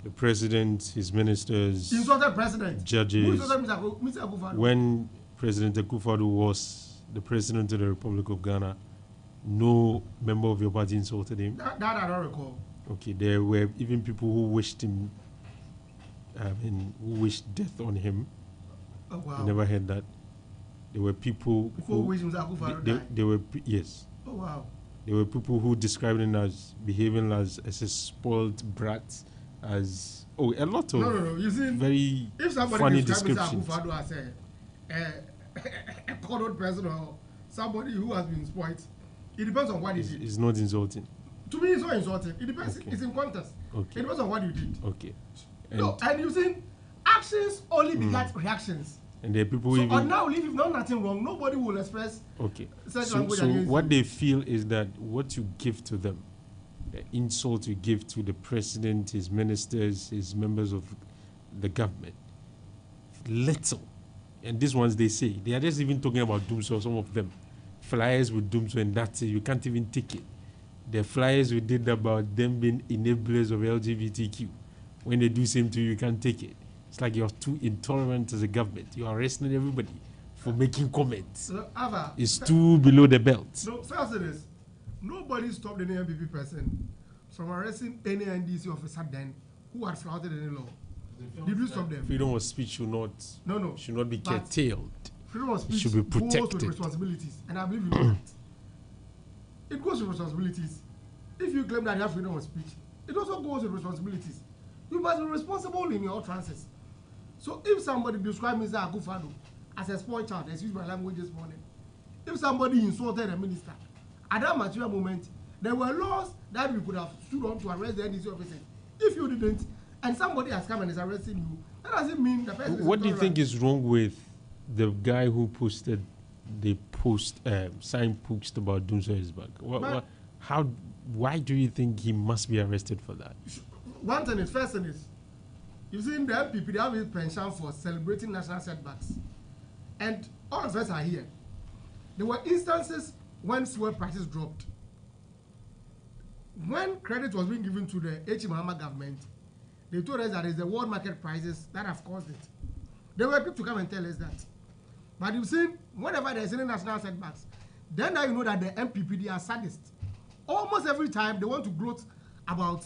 The president, his ministers, insulted president, judges. Who insulted Mr. Akufo-Addo? When President Akufo-Addo was the president of the Republic of Ghana, no member of your party insulted him. That I don't recall. Okay, there were even people who wished him, who wished death on him. Oh, wow. You never heard that. There were people who wished Mr. Akufo-Addo died. Yes. Oh, wow. There were people who described him as behaving as a spoiled brat, as a lot of no. You see, very if somebody funny describes descriptions. Mr. Akufo-Addo as a cornered person or somebody who has been spoiled, it depends on what he did. It's not insulting. To me, it's not insulting. It depends. Okay. It's in context. Okay. It depends on what you did. Okay. And you see, actions only beget reactions. And there are people so even. Now, if you've done nothing wrong, nobody will express. Okay. Such So what they feel is that what you give to them, the insult you give to the president, his ministers, his members of the government, little. And these ones they say they are just even talking about Dumso. Some of them flyers with Dumso, and that's it. You can't even take it. The flyers we did about them being enablers of LGBTQ. When they do same to you, you can't take it. It's like you're too intolerant as a government. You're arresting everybody for making comments. It's too below the belt. No, first it is. Nobody stopped any MPP person from arresting any NDC officer then who had flouted any law. Did you stop them? Freedom of speech should not be curtailed. Freedom of speech should be goes protected. with responsibilities, and I believe in that. It goes with responsibilities. If you claim that you have freedom of speech, it also goes with responsibilities. You must be responsible in your utterances. So if somebody describes Mr. Akufo-Addo as a spoiled child, excuse my language this morning, if somebody insulted a minister, at that material moment, there were laws that we could have stood on to arrest the NDC officers. If you didn't, and somebody has come and is arresting you, that doesn't mean the person is What do you think is wrong with the guy who posted the signed post about Dumso is back? Why do you think he must be arrested for that? One thing is, first thing is, you've seen the MPP, they have a pension for celebrating national setbacks. And all of us are here. There were instances when fuel prices dropped. When credit was being given to the H. Mahama government, they told us that it's the world market prices that have caused it. They were quick to come and tell us that. But you've seen, whenever there's any national setbacks, then now you know that the MPP, they are sadists. Almost every time they want to gloat about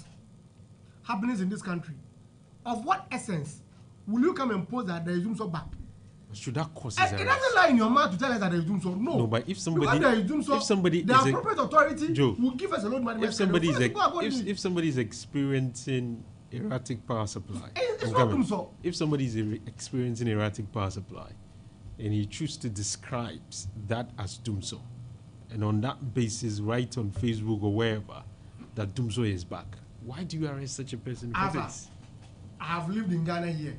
happenings in this country. Of what essence will you come and post that there is Dumso back? Should that cause it doesn't lie in your mouth to tell us that there is Dumso. No, but if somebody the appropriate authority will give us a load of money. If somebody is experiencing erratic power supply, it's not Dumso. If somebody is experiencing erratic power supply, and he chooses to describe that as Dumso, and on that basis write on Facebook or wherever that Dumso is back, why do you arrest such a person for this? I have lived in Ghana here.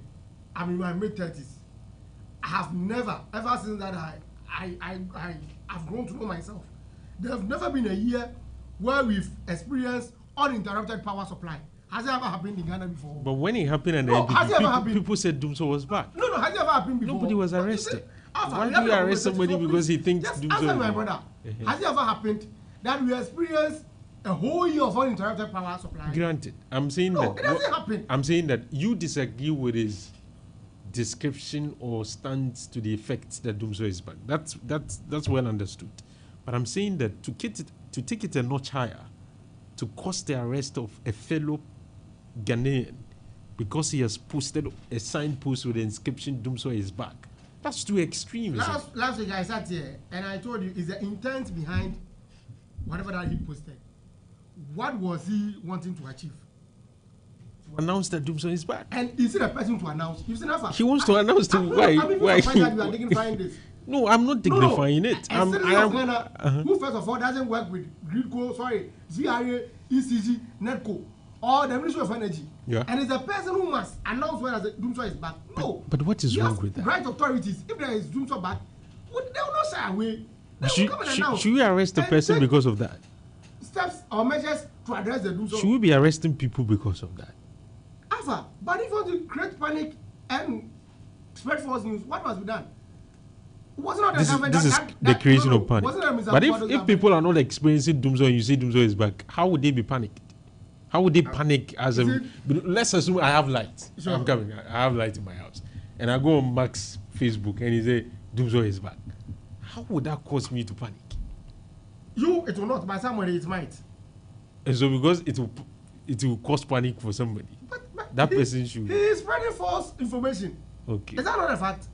I'm in my mid-30s. I have never, ever since that I've grown to know myself. There have never been a year where we've experienced uninterrupted power supply. Has it ever happened in Ghana before? But when it happened and people said Dumso was back. No, has it ever happened before? Nobody was arrested. Why do you arrest somebody because he thinks Dumso is back? My brother. Has it ever happened that we experienced a whole year of uninterrupted power supply? Granted, I'm saying it doesn't happen. I'm saying that you disagree with his description or stance to the effect that Dumso is back. That's well understood. But I'm saying that to take it a notch higher, to cause the arrest of a fellow Ghanaian because he has posted a signed post with the inscription Dumso is back, that's too extreme. Last week I sat here and I told you is the intent behind whatever that he posted. What was he wanting to achieve? To announce that Dumso is back. And is it a person to announce? You've seen Alfa. He wants to announce to why? That you are dignifying this. No, I'm not dignifying it. I'm who first of all doesn't work with ZRA, ECG, NETCO, or the Ministry of Energy. Yeah. And it's the person who must announce whether Dumso is back. No. But what is wrong with that? Right authorities, if there is Dumso back, they will not shy away. Should we arrest the person because of that? Steps or measures to address the Dumso. Should we be arresting people because of that? Alpha, but if you want to create panic and spread false news, what must be done? This is the creation of panic. But if people are not experiencing Dumso and you say Dumso is back, how would they be panicked? How would they panic as let's assume I have light. Sure. I'm coming. I have light in my house. And I go on Mark's Facebook and he say Dumso is back. How would that cause me to panic? It will not, but somebody it might. And so because it will cause panic for somebody. But that person should. He is spreading false information. Okay. Is that not a fact?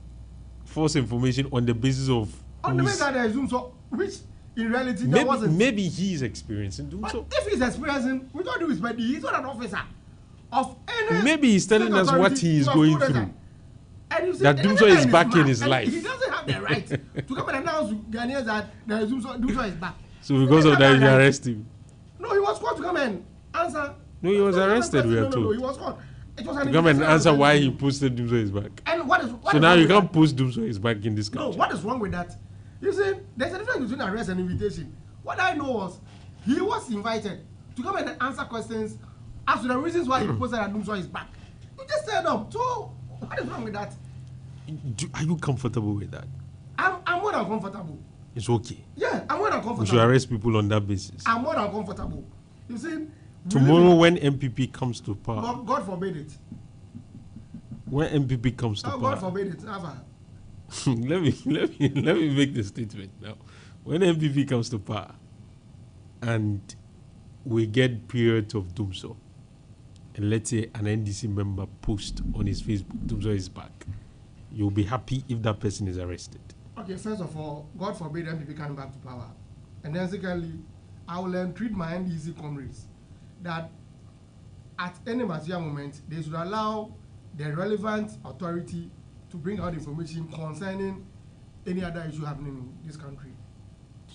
False information on the basis of. On the basis that there is Dumso, which in reality there wasn't. Maybe he is experiencing Dumso. But if he's experiencing, we don't do his body. He's not an officer of any. Maybe he's telling us what he is going through. That Dumso is back in his life. He doesn't have the right to come and announce to Ghanaians that there is Dumso is back. So because of that, you arrest him? No, he was called to come and answer. No, he was arrested, we are told. No, he was called. It was to come and answer why he posted Dumso is back. And what so now you can't post Dumso is back in this country. No, what is wrong with that? You see, there's a difference between arrest and invitation. What I know was, he was invited to come and answer questions as to the reasons why he posted that Dumso is back. You just said them. So, what is wrong with that? Are you comfortable with that? I'm more than comfortable. It's okay. Yeah, I'm more than comfortable. We should arrest people on that basis. I'm more than comfortable. You see, tomorrow when MPP comes to power. God forbid it. When MPP comes to power. God forbid it. Never. let me make the statement now. When MPP comes to power, and we get periods of Dumso, and let's say an NDC member post on his Facebook, Dumzo is back, you'll be happy if that person is arrested? Okay, first of all, God forbid MPP coming back to power. And then secondly, I will entreat my NDC comrades that at any material moment, they should allow the relevant authority to bring out information concerning any other issue happening in this country.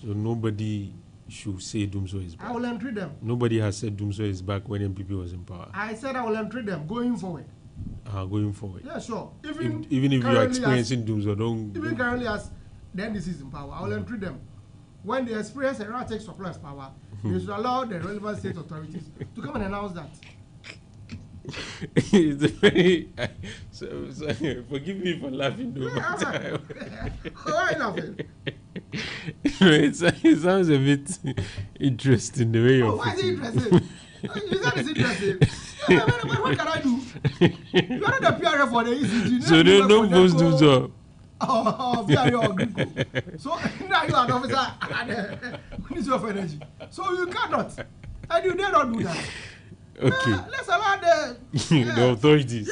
So nobody should say Dumzo is back? I will entreat them. Nobody has said Dumzo is back when MPP was in power? I said I will entreat them going forward. Going forward? Yeah, sure. Even if you are experiencing Dumzo, don't... Even currently as the NDC is in power, I will entreat them. When they experience erratic surplus power, they should allow the relevant state authorities to come and announce that. It's very... forgive me for laughing though. Why laughing? It sounds a bit interesting the way you're... why is it interesting? You said it's interesting. What can I do? You are not the PRF for the ECG. So they don't post Dumzo. PRF. So now you are an officer and Ministry of Energy. So you cannot. And you dare not do that. Okay. Let's allow the the authorities.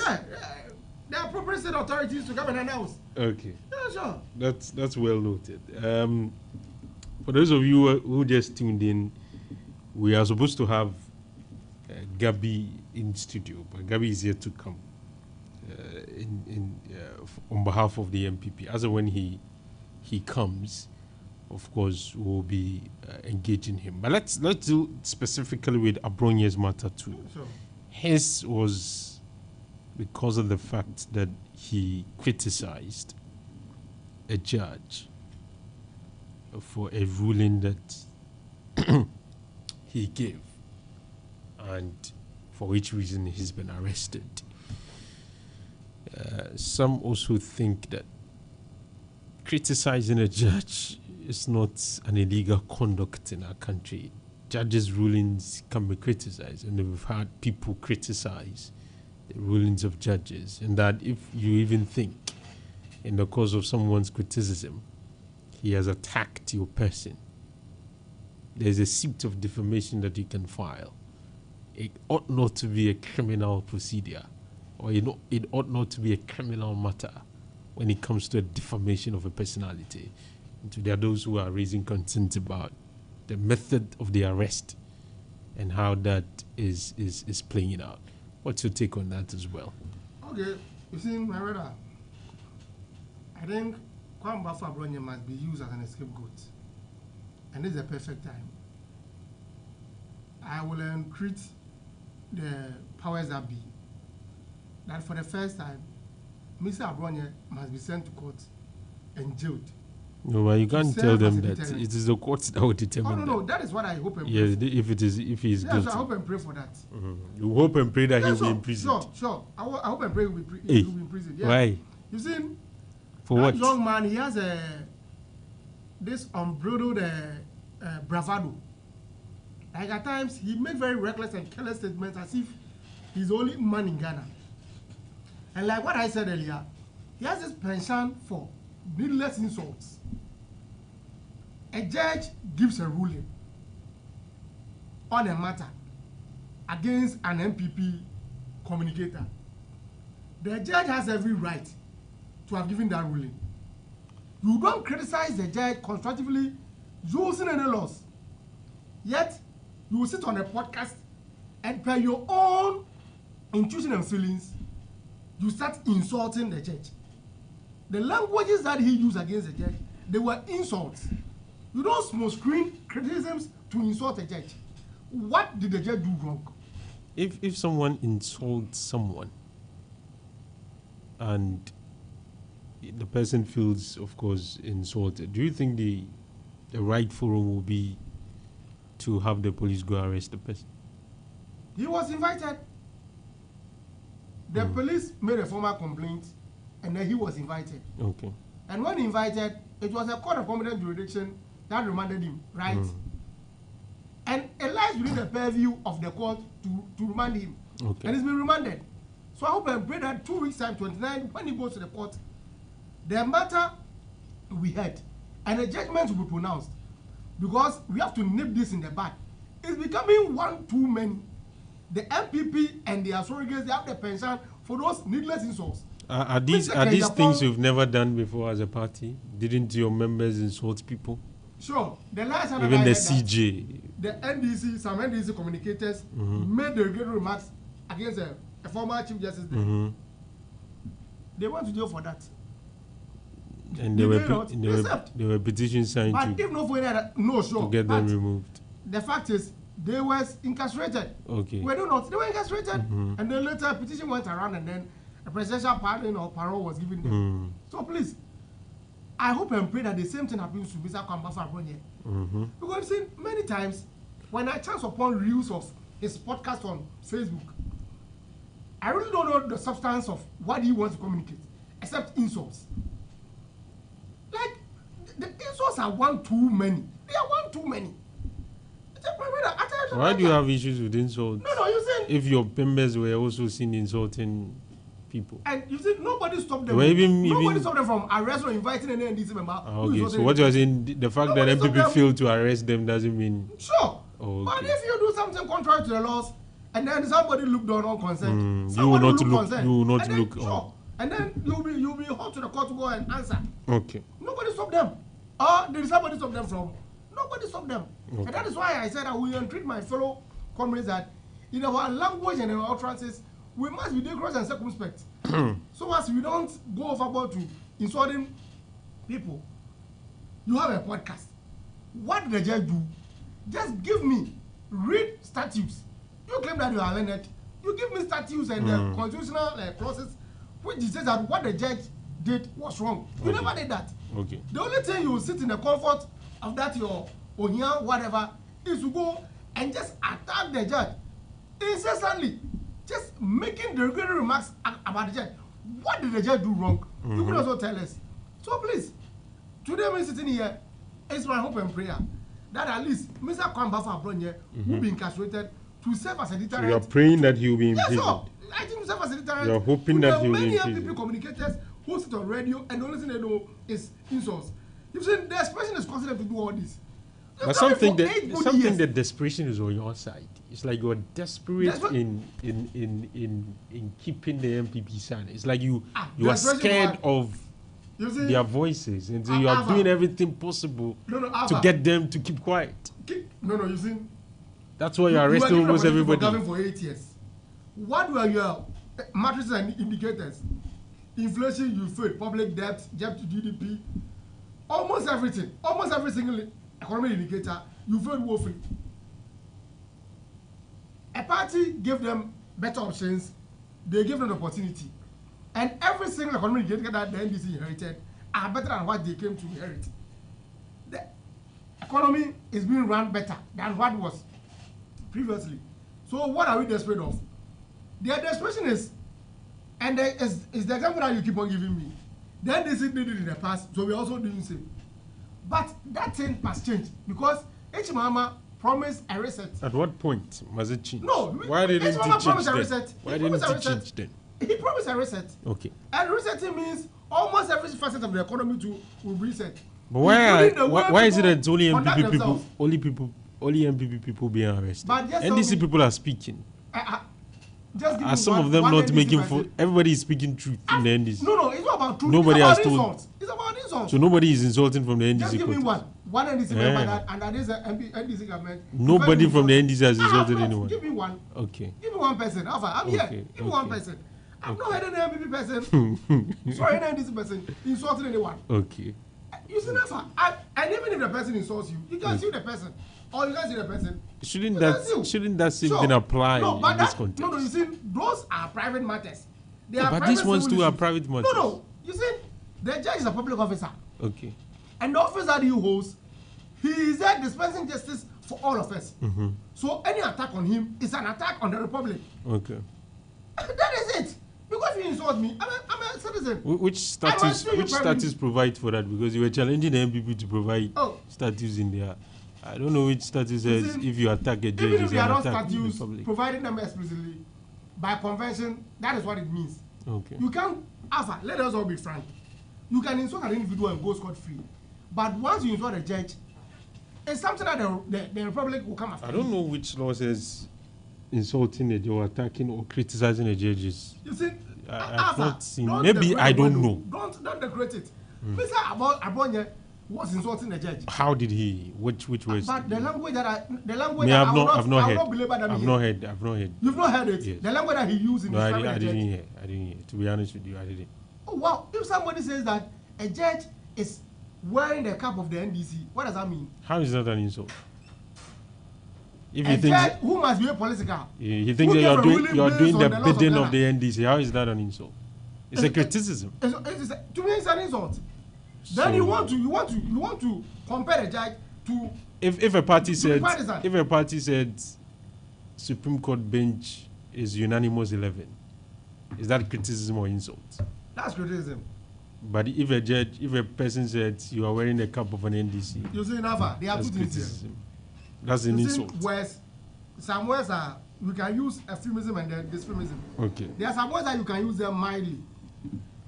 The appropriate state authorities to come and announce. Okay. Yeah, sure. That's well noted. For those of you who just tuned in, we are supposed to have Gabi in studio, but Gabi is yet to come on behalf of the MPP. As and when he comes, of course, we'll be engaging him. But let's do specifically with Abronye's matter too. Sure. His was because of the fact that he criticized a judge for a ruling that he gave, and for which reason he's been arrested. Some also think that criticizing a judge is not an illegal conduct in our country. Judges' rulings can be criticized, and we've had people criticize the rulings of judges, and that if you even think in the course of someone's criticism he has attacked your person, there's a suit of defamation that you can file. It ought not to be a criminal procedure, or it ought not to be a criminal matter when it comes to a defamation of a personality. And there are those who are raising concerns about the method of the arrest and how that is playing out. What's your take on that as well? Okay, you see, my brother, I think Kwamba Fabronye must be used as an scapegoat. And this is the perfect time. I will entreat the powers that be that for the first time, Mr. Abronye must be sent to court and jailed. No, but you can't tell them that it is the courts that will determine. No, that is what I hope and pray. Yes, if he is guilty. So I hope and pray for that. You hope and pray that he will be in prison. Sure. I hope and pray he will be in prison. Yeah. Why? You see, for what? Young man, he has this unbridled bravado. Like at times, he makes very reckless and careless statements as if he's the only man in Ghana. And like what I said earlier, he has this penchant for needless insults. A judge gives a ruling on a matter against an MPP communicator. The judge has every right to have given that ruling. You don't criticize the judge constructively using any laws. Yet, you will sit on a podcast and per your own intuition and feelings, you start insulting the judge. The languages that he used against the judge, they were insults. You don't smoke screen criticisms to insult a judge. What did the judge do wrong? If someone insults someone and the person feels, of course, insulted, do you think the right forum will be to have the police go arrest the person? He was invited. The police made a formal complaint and then he was invited. Okay. And when invited, it was a court of competent jurisdiction that remanded him, right? And it lies within the purview of the court to remand him. Okay. And he's been remanded. So I hope and pray that 2 weeks time, 29, when he goes to the court, the matter will be heard and a judgment will be pronounced. Because we have to nip this in the bud. It's becoming one too many. the MPP and their surrogates, they have the pension for those needless insults. Are these things you've never done before as a party? Didn't your members insult people? Sure. The last time even the CJ, the NDC, some NDC communicators made the regretful remarks against a former Chief Justice. They went to jail for that. And there were petitions signed but if not for that, no, sure. To get them removed. The fact is, they were incarcerated. Okay. They were incarcerated. And then later a petition went around and then a presidential pardon or parole was given them. So please, I hope and pray that the same thing happens to Mr. Kwambafa Abronye. Because I've seen many times when I chance upon reels of his podcast on Facebook, I really don't know the substance of what he wants to communicate, except insults. Like, the insults are one too many. They are one too many. Why do you have issues with insults? No, you see. If your members were also seen insulting people. And you see, nobody stopped them. Nobody stopped them from arresting or inviting any NDC member. Okay, so what you're saying, the fact that MPP failed to arrest them doesn't mean... Sure. Oh, okay. But if you do something contrary to the laws, and then somebody looked on consent, you will not look. Sure. And then you'll be hauled to the court to go and answer. Okay. Nobody stopped them. Or did somebody stop them from? Nobody stopped them. Okay. And that is why I said I will entreat my fellow comrades that in our language and our utterances, we must be dangerous and circumspect. So as we don't go overboard to insulting people. You have a podcast. What did the judge do? Just give me, read statutes. You claim that you are learned. You give me statutes and the constitutional process, which says that what the judge did was wrong. You never did that. Okay. The only thing you will sit in the comfort of that your onya whatever is to go and just attack the judge incessantly, just making derogatory remarks about the judge. What did the judge do wrong? You could also tell us. So please, today me sitting here, it's my hope and prayer that at least Mr. Kwambafa Abronye will be incarcerated to serve as a deterrent. So you're praying that he will be imprisoned. Yes, sir. I think to serve as a deterrent. You're hoping that he will be imprisoned. Many MPP communicators who sit on radio and the only thing they know is insults. You've seen the expression is causing them to do all this. But something that desperation is on your side. It's like you're desperate in keeping the MPP silent. It's like you are scared of their voices, and so you are doing everything possible to get them to keep quiet. You see. That's why you're arresting almost everybody. For 8 years. What were your matrices and indicators? Inflation, you failed. Public debt, debt to GDP, almost everything, almost every single economic indicator, you failed woefully. A party gave them better options, they gave them the opportunity, and every single economic indicator that the NDC inherited are better than what they came to inherit. The economy is being run better than what was previously. So what are we desperate of? Their desperation is, and is the example that you keep on giving me. The NDC did it in the past, so we're also doing the same. But that thing must change because H. Mahama promised a reset. At what point must it change? No, why didn't it change then? Why didn't it change then? He promised a reset. Okay. And resetting means almost every facet of the economy will be reset. But why is it that it's only MPP only MPP people being arrested? NDC people are speaking. Are some of them not making everybody is speaking truth in the NDC? No, it's not about truth. Nobody has told. Insults. It's about insults. So nobody is insulting from the NDC. Just give me one NDC member and that is the NDC government. Nobody from the NDC has insulted anyone. Give me one. Okay. Give me one person. Alpha, I'm here. Give me one person. I've not heard any MPP person. Sorry, any NDC person insulting anyone. Okay. You see, Alpha, and even if the person insults you, you can sue the person. Or you can see the person. Shouldn't that same thing apply in this context? No, you see, those are private matters. But these ones too are private matters. No, you see, the judge is a public officer. Okay. And the office that he holds, he is there dispensing justice for all of us. So any attack on him is an attack on the republic. Okay. That is it. Because you insult me, I'm a citizen. Which status provide for that? Because you were challenging the MPP to provide status in there. I don't know which status says if you attack a judge, even if you are not statutes providing them explicitly by convention, that is what it means. Okay. You can't, Alpha, let us all be frank. You can insult an individual and go scot-free. But once you insult a judge, it's something that the Republic will come after. I don't know which law says insulting a judge or attacking or criticizing a judge is. You see, I've not seen. Maybe I don't know. Don't decorate it. Mr. Abonye was insulting the judge. How did he? Which words? But the language that I've not heard. I've not heard. You've not heard it. Yes. The language that he used in I describing didn't the hear. I didn't hear. To be honest with you, I didn't. Oh wow! If somebody says that a judge is wearing the cap of the NDC, what does that mean? How is that an insult? If a you think judge who must be a political. He thinks that you're doing the bidding of the NDC. How is that an insult? It's a criticism. To me, it's an insult. So then you want to compare a judge to. If a party said Supreme Court bench is unanimous 11, is that criticism or insult? That's criticism. But if a person said you are wearing the cap of an NDC, you see, Alfa, they are two things here. That's an insult. Some words are we can use euphemism and then dysphemism. Okay. There are some words that you can use them mildly.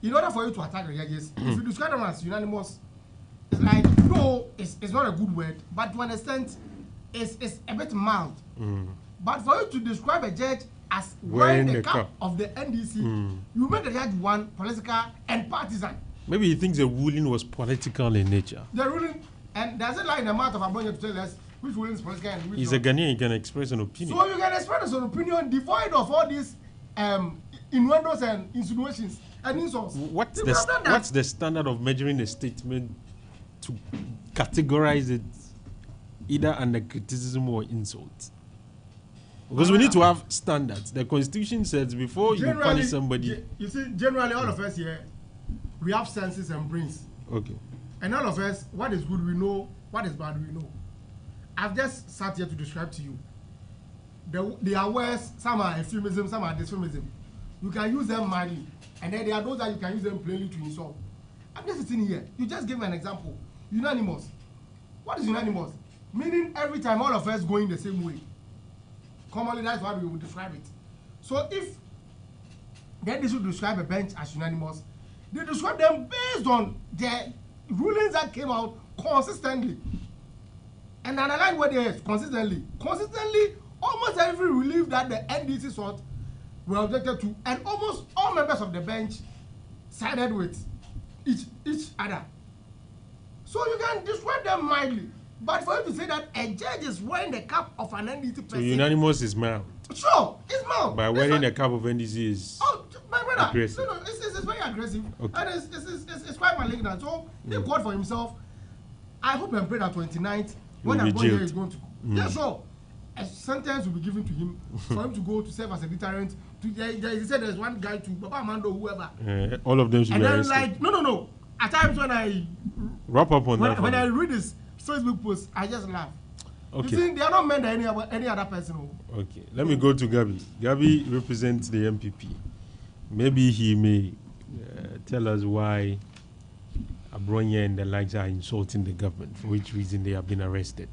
In order for you to attack the judges, if you describe them as unanimous, it's like no, it's not a good word, but to an extent, it's a bit mild. But for you to describe a judge as wearing the cap of the NDC, you make the judge one political and partisan. Maybe he thinks the ruling was political in nature. The ruling, and does it lie in the mouth of Abonye to tell us which ruling is political and which He's a Ghanaian, he can express an opinion. So you can express an opinion devoid of all these innuendos and insinuations and insults. What's the standard of measuring a statement to categorize it either under criticism or insult? Because we need to have standards. The Constitution says before you punish somebody. You see, generally all of us here, we have senses and brains. Okay. And all of us, what is good we know, what is bad we know. I've just sat here to describe to you. There are words, some are euphemism, some are dysphemism. You can use them mildly. And then there are those that you can use them plainly to insult. I'm just sitting here. You just gave me an example. Unanimous. What is unanimous? Meaning every time all of us going the same way. Commonly, that's why we would describe it. So if then they should describe a bench as unanimous, they describe them based on the rulings that came out consistently. And analyze what they is consistently. Consistently, almost every relief that the NDC sought were objected to, and almost all members of the bench sided with each other. So you can describe them mildly. But for you to say that a judge is wearing the cap of an NDC person... So unanimous is mild. Sure, it's mild. By wearing the cap of NDC is... Oh, my brother. Aggressive. No, it's very aggressive. Okay. And it's quite malignant. So, he called for himself. I hope and pray that 29th, when I'm going here, is going to... Yeah, sure. A sentence will be given to him for him to go to serve as a deterrent. He said there's one guy to Baba Amando, whoever. All of them should be arrested. And then, like, no. At times when I... Wrap up on that. When I read his Facebook post, I just laugh. Okay. You see, they are not meant any other person. Okay. Let me go to Gabi. Gabi represents the MPP. Maybe he may tell us why Abronya and the likes are insulting the government, for which reason they have been arrested,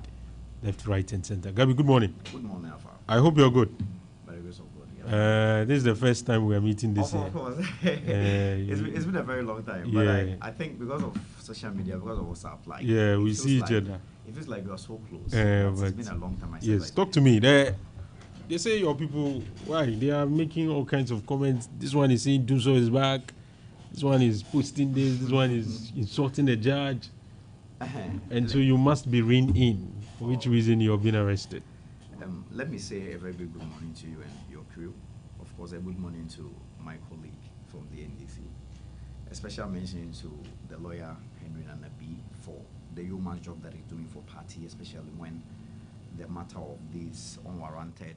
left, right, and center. Gabi, good morning. Good morning, Alfa. I hope you're good. Very good, so good. Yeah. This is the first time we are meeting this year. Of course. It's been a very long time. But Yeah. I think because of social media, because of WhatsApp, like Yeah, we see each other. It feels like we are so close. But It's been a long time. I said, yes, like, talk to me. They say your people, why? They are making all kinds of comments. This one is saying Dunso is back. This one is posting this. This one is insulting the judge. And so you must be reined in. For which reason you have been arrested? Let me say a very big good morning to you and your crew. Of course, a good morning to my colleague from the NDC. A special mention to the lawyer Henry Nanabi for the human job that he's doing for party, especially when the matter of this unwarranted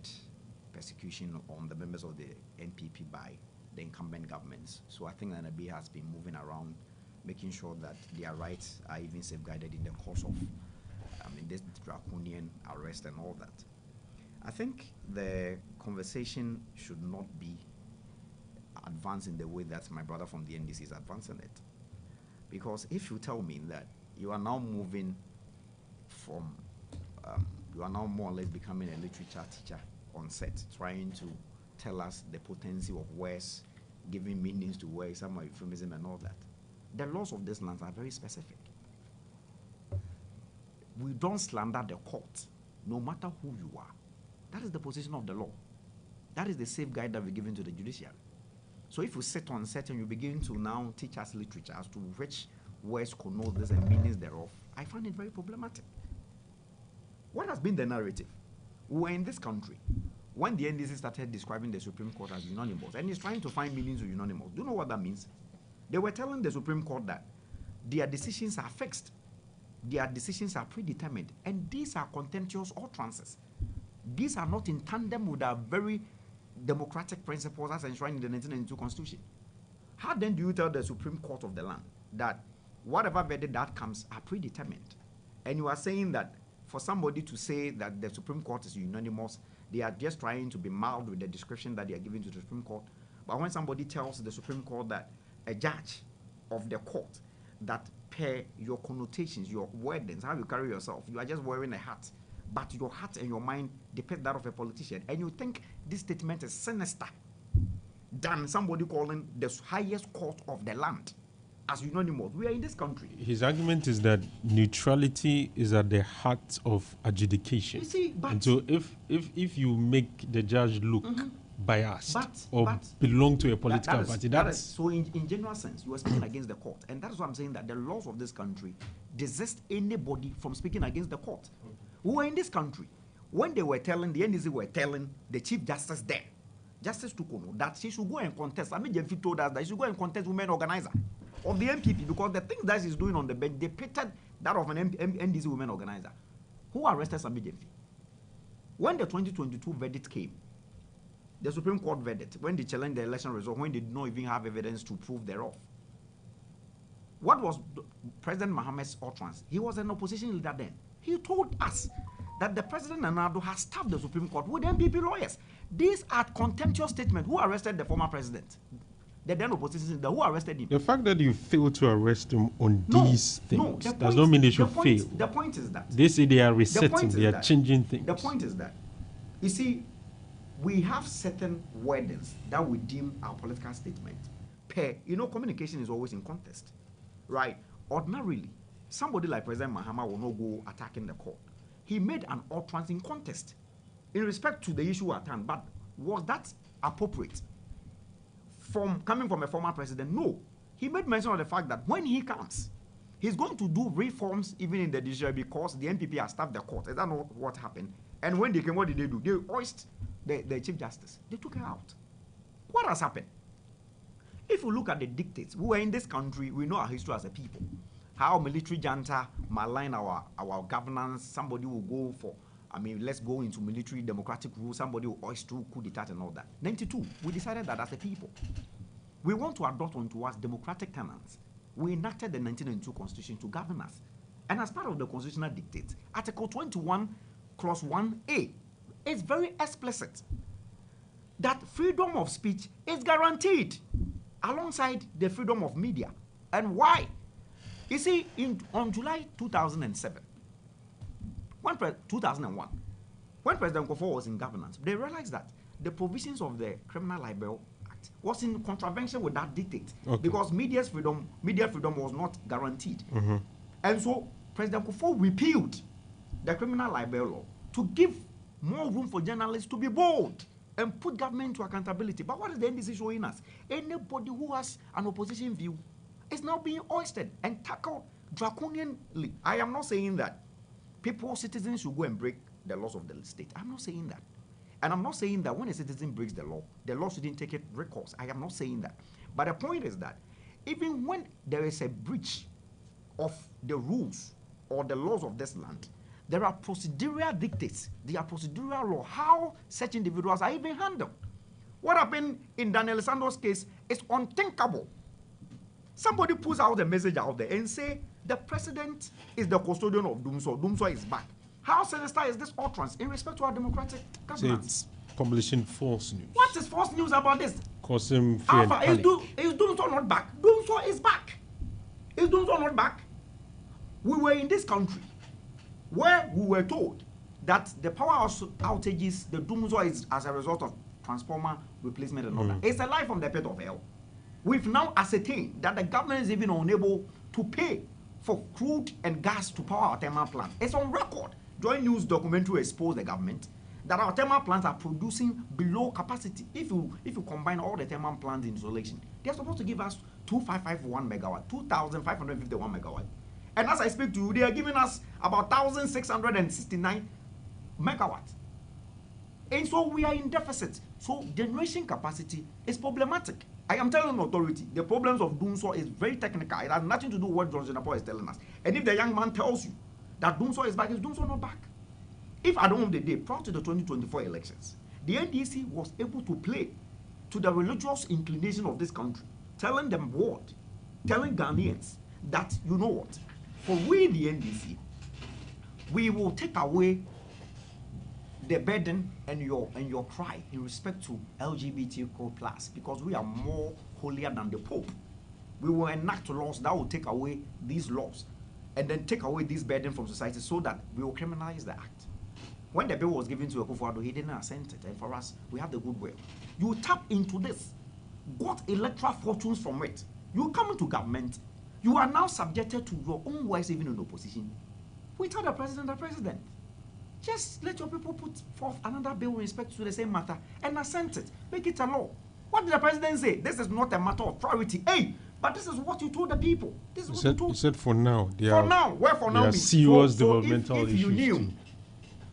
persecution on the members of the NPP by the incumbent governments. So I think Nanabi has been moving around, making sure that their rights are even safeguarded in the course of this draconian arrest and all that. I think the conversation should not be advanced in the way that my brother from the NDC is advancing it. Because if you tell me that you are now moving from, you are now more or less becoming a literature teacher on set, trying to tell us the potency of words, giving meanings to words, some euphemism and all that. The laws of this land are very specific. We don't slander the court, no matter who you are. That is the position of the law. That is the safeguard that we're giving to the judiciary. So if you sit on set and you begin to now teach us literature as to which words connote this and meanings thereof, I find it very problematic. What has been the narrative? We were in this country when the NDC started describing the Supreme Court as unanimous, and he's trying to find meanings of unanimous. Do you know what that means? They were telling the Supreme Court that their decisions are fixed, their decisions are predetermined, and these are contemptuous utterances. These are not in tandem with our very democratic principles as enshrined in the 1992 Constitution. How then do you tell the Supreme Court of the land that whatever verdict that comes are predetermined? And you are saying that for somebody to say that the Supreme Court is unanimous, they are just trying to be mild with the description that they are giving to the Supreme Court. But when somebody tells the Supreme Court that a judge of the court, that per your connotations, your wordings, how you carry yourself, you are just wearing a hat, but your heart and your mind depict that of a politician, and you think this statement is sinister than somebody calling the highest court of the land as unanimous. We are in this country. His argument is that neutrality is at the heart of adjudication. You see, but and so if you make the judge look biased or belong to a political party, that's... So in general sense, you are speaking against the court. And that's why I'm saying that the laws of this country desist anybody from speaking against the court. We were in this country when they were telling, the NDC were telling the Chief Justice there, Justice Tukono, that she should go and contest. I mean, Jeffy told us that she should go and contest women organizer of the MPP, because the things that she's doing on the bench depicted that of an NDC women organizer. Who arrested Sami Jeffy? When the 2022 verdict came, the Supreme Court verdict, when they challenged the election result, when they did not even have evidence to prove thereof, what was President Mohammed's utterance? He was an opposition leader then. He told us that the President Nana has staffed the Supreme Court with MPP lawyers. These are contemptuous statements. Who arrested the former president? The then opposition leader. Who arrested him? The fact that you failed to arrest him on these things does not mean they should fail. The point is that they say they are resetting, they are changing things. The point is that, you see, we have certain wordings that we deem our political statement. Communication is always in contest, right? Ordinarily, somebody like President Mahama will not go attacking the court. He made an utterance in contest in respect to the issue at hand, but was that appropriate coming from a former president? No. He made mention of the fact that when he comes, he's going to do reforms even in the judiciary because the NPP has staffed the court. Is that not what happened? And when they came, what did they do? They hoist the Chief Justice. They took her out. What has happened? If you look at the dictates, we were in this country, we know our history as a people. How military junta malign our governance. Somebody will go for, let's go into military democratic rule. Somebody will hoist through coup d'etat and all that. 92, we decided that as a people, we want to adopt onto us democratic tenets. We enacted the 1992 Constitution to govern us. And as part of the constitutional dictates, Article 21, Clause 1A, is very explicit that freedom of speech is guaranteed alongside the freedom of media. And why? You see, on July 2007, 2001, when President Kufuor was in governance, they realized that the provisions of the Criminal Libel Act was in contravention with that dictate, because media freedom was not guaranteed. And so President Kufuor repealed the Criminal Libel Law to give more room for journalists to be bold and put government to accountability. But what is the NDC showing us? Anybody who has an opposition view is now being hoisted and tackled draconianly. I am not saying that citizens should go and break the laws of the state. I'm not saying that. And I'm not saying that when a citizen breaks the law shouldn't take it recourse. I am not saying that. But the point is that even when there is a breach of the rules or the laws of this land, there are procedural dictates, there are procedural law, how such individuals are even handled. What happened in Daniel Sando's case is unthinkable. Somebody puts out a message out there and say, the president is the custodian of Dumso. Dumso is back. How sinister is this utterance in respect to our democratic governance? It's publishing false news. What is false news about this? Causing fear and panic. Is Dumso not back? Dumso is back. Is Dumso not back? We were in this country where we were told that the power outages, the Dumso is as a result of transformer replacement and all that. It's a lie from the pit of hell. We've now ascertained that the government is even unable to pay for crude and gas to power our thermal plant. It's on record. Joint News documentary exposed the government that our thermal plants are producing below capacity. If you combine all the thermal plants in isolation, they're supposed to give us 2551 megawatt, 2551 megawatt. And as I speak to you, they are giving us about 1669 megawatt. And so we are in deficit. So generation capacity is problematic. I am telling the authority, the problems of Doomsor is very technical. It has nothing to do with what John Singapore is telling us. And if the young man tells you that Doomsor is back, is Doomsor not back? If at the end of the day, prior to the 2024 elections, the NDC was able to play to the religious inclination of this country, telling them what? Telling Ghanaians that, you know what? For we, the NDC, we will take away the burden and your cry in respect to LGBTQ plus, because we are more holier than the Pope. We will enact laws that will take away these laws and then take away this burden from society so that we will criminalize the act. When the bill was given to Akufo-Addo, he didn't assent it, and for us, we have the goodwill. You tap into this, got electoral fortunes from it. You come into government, you are now subjected to your own words even in opposition. We tell the president, just let your people put forth another bill in respect to the same matter and assent it. Make it a law. What did the president say? This is not a matter of priority. Hey, but this is what you told the people. This is what you told. You said for now. For now. Where for now means? Serious developmental if you knew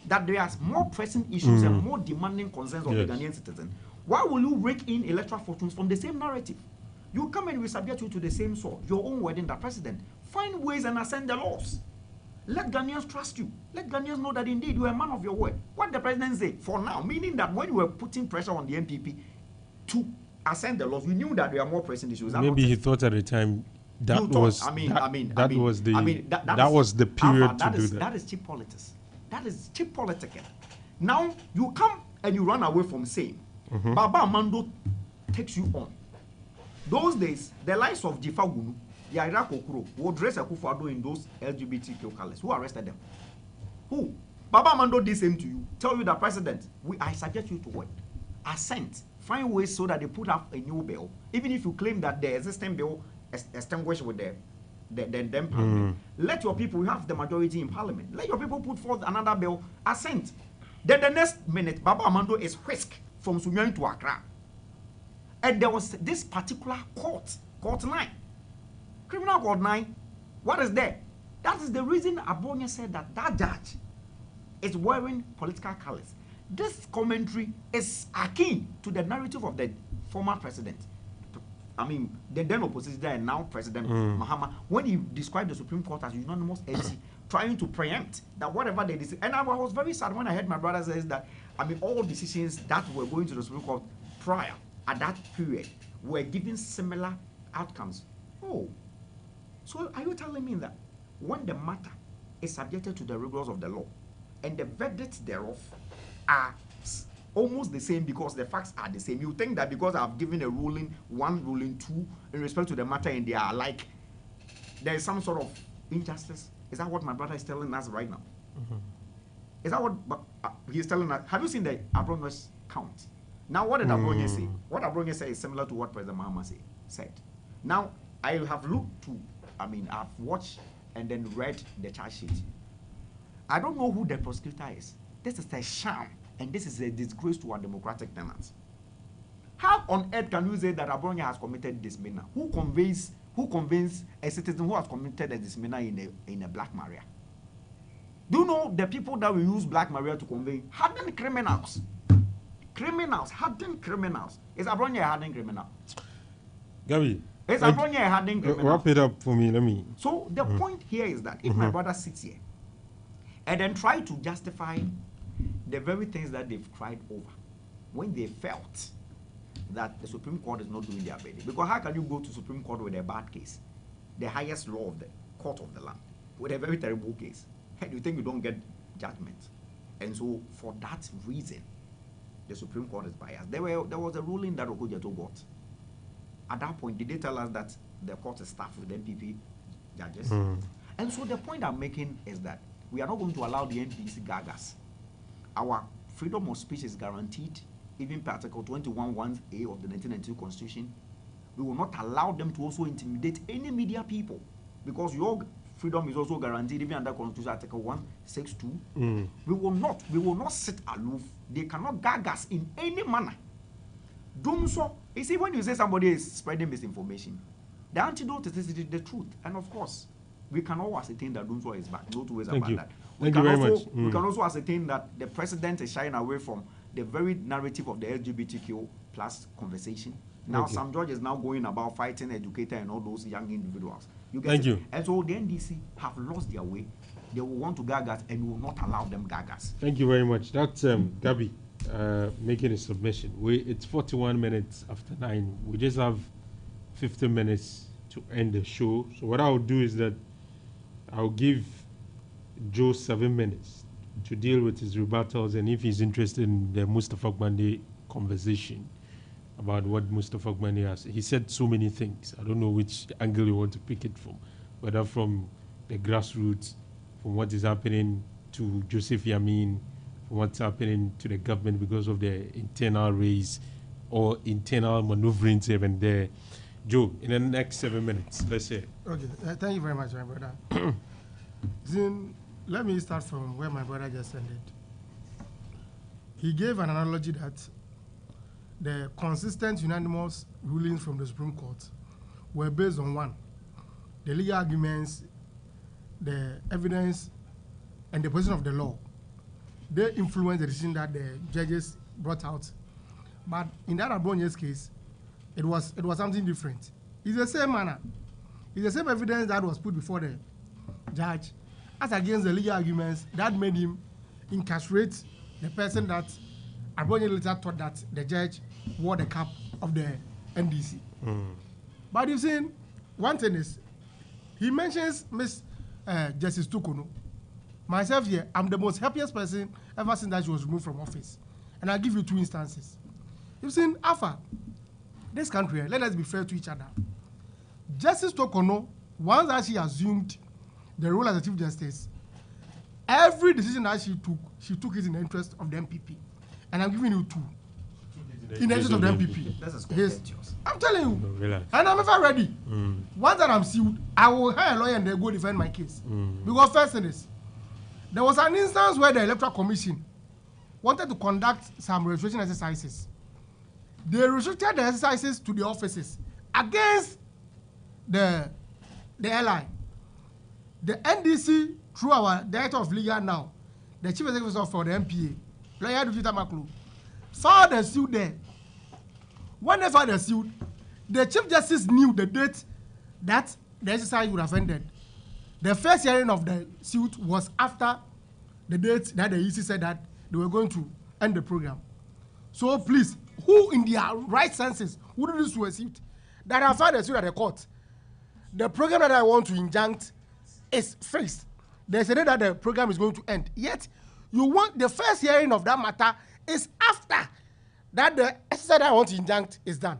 that there are more pressing issues and more demanding concerns of the Ghanaian citizen, why will you rake in electoral fortunes from the same narrative? You come and we subject you to the same sword, your own word in the president. Find ways and assent the laws. Let Ghanaians trust you. Let Ghanaians know that indeed you are a man of your word. What the president say for now, meaning that when you were putting pressure on the MPP to assent the laws, you knew that there are more pressing issues. Maybe he thought at the time that was the period to do that. That is cheap politics. That is cheap politicking. Now you come and you run away from saying, Baba Amando takes you on. Those days, the likes of Jifa Gunu, Yaira Kokuro, would dress Akufo-Addo in those LGBTQ colors. Who arrested them? Who? Baba Amando did same to you. Tell you the president, I subject you to what? Assent. Find ways so that they put up a new bill. Even if you claim that the existing bill is extinguished with them parliament. Let your people, you have the majority in parliament. Let your people put forth another bill, assent. Then the next minute, Baba Amando is whisked from Sunyani to Accra. And there was this particular court 9. Criminal Court 9. What is there? That is the reason Abonye said that judge is wearing political colors. This commentary is akin to the narrative of the former president. I mean, the then opposition and now President Mahama, when he described the Supreme Court as unanimous MC, trying to preempt that whatever they decide. And I was very sad when I heard my brother say that, I mean, all decisions that were going to the Supreme Court prior at that period were giving similar outcomes. Oh, so are you telling me that when the matter is subjected to the rigors of the law and the verdicts thereof are almost the same because the facts are the same, you think that because I've given a ruling 1, ruling 2 in respect to the matter and they are alike, there is some sort of injustice? Is that what my brother is telling us right now? Is that what he's telling us? Have you seen the Abronge's count? Now, what did Abronge say? What Abronge said is similar to what President Mahama said. Now, I have looked to, I mean, I've watched and then read the charge sheet. I don't know who the prosecutor is. This is a sham, and this is a disgrace to our democratic tenants. How on earth can you say that Abronge has committed misdemeanor? Who conveys a citizen who has committed a misdemeanor in a Black Maria? Do you know the people that we use Black Maria to convey? Hardened criminals. Hardened criminals. Is Abronge a hardened criminal? Gabi, is Abronge a hardened criminal? Wrap it up for me, let me. So the point here is that if my brother sits here and then try to justify the very things that they've cried over when they felt that the Supreme Court is not doing their bidding. Because how can you go to Supreme Court with a bad case, the highest law of the court of the land, with a very terrible case, and you think you don't get judgment? And so for that reason, the Supreme Court is biased. There was a ruling that Okujeto got. At that point, did they tell us that the court is staffed with MPP judges? And so the point I'm making is that we are not going to allow the NDC gagas. Our freedom of speech is guaranteed, even per Article 21(1)(a) of the 1992 Constitution. We will not allow them to also intimidate any media people, because your freedom is also guaranteed even under Constitution Article 162. We will not sit aloof. They cannot gag us in any manner. Do so. You see, when you say somebody is spreading misinformation, the antidote is the truth. And of course, we can all ascertain that Dumso is back. No two ways about that. We can also ascertain that the president is shying away from the very narrative of the LGBTQ plus conversation. Now, Sam George is now going about fighting educators and all those young individuals. Thank you. And so the NDC have lost their way. They will want to gag us, and we will not allow them gag us. Thank you very much. That's Gabby making a submission. It's 41 minutes after 9. We just have 15 minutes to end the show. So what I'll do is that I'll give Joe 7 minutes to deal with his rebuttals, and if he's interested in the Mustafa Gbande conversation about what Mustafa Gbande has. He said so many things. I don't know which angle you want to pick it from, whether from the grassroots, from what is happening to Joseph Yamin, from what's happening to the government because of the internal race or internal maneuverings here and there. Joe, in the next 7 minutes, let's say. Okay, thank you very much, my brother. Let me start from where my brother just ended. He gave an analogy that the consistent unanimous rulings from the Supreme Court were based on one, the legal arguments, the evidence, and the position of the law. They influenced the decision that the judges brought out. But in that Abonye's case, it was something different. It's the same manner. It's the same evidence that was put before the judge as against the legal arguments that made him incarcerate the person that Abonye later thought that the judge wore the cap of the NDC. But you've seen, one thing is, he mentions Miss Justice Tukono. Myself here, I'm the most happiest person ever since that she was removed from office. And I'll give you 2 instances. You've seen Alfa, this country, let us be fair to each other. Justice Tukono, once that she assumed the role as a Chief Justice, every decision that she took it in the interest of the MPP. And I'm giving you 2. In the interest of the MPP. Yes. I'm telling you. No, and I'm ever ready. Once that I'm sued, I will hire a lawyer and they go defend my case. Because first thing is, there was an instance where the Electoral Commission wanted to conduct some registration exercises. They restricted the exercises to the offices against the LI. The NDC, through our Director of Legal now, the Chief Executive Officer for the MPA, Lawyer Dujita Maklu, filed a suit there. When they filed a suit, the Chief Justice knew the date that the exercise would have ended. The first hearing of the suit was after the date that the EC said that they were going to end the program. So please, who in their right senses would do this to a suit? That I filed a suit at the court. The program that I want to injunct is fixed. There's a day that the program is going to end. Yet, you want the first hearing of that matter is after that the exercise that I want to injunct is done.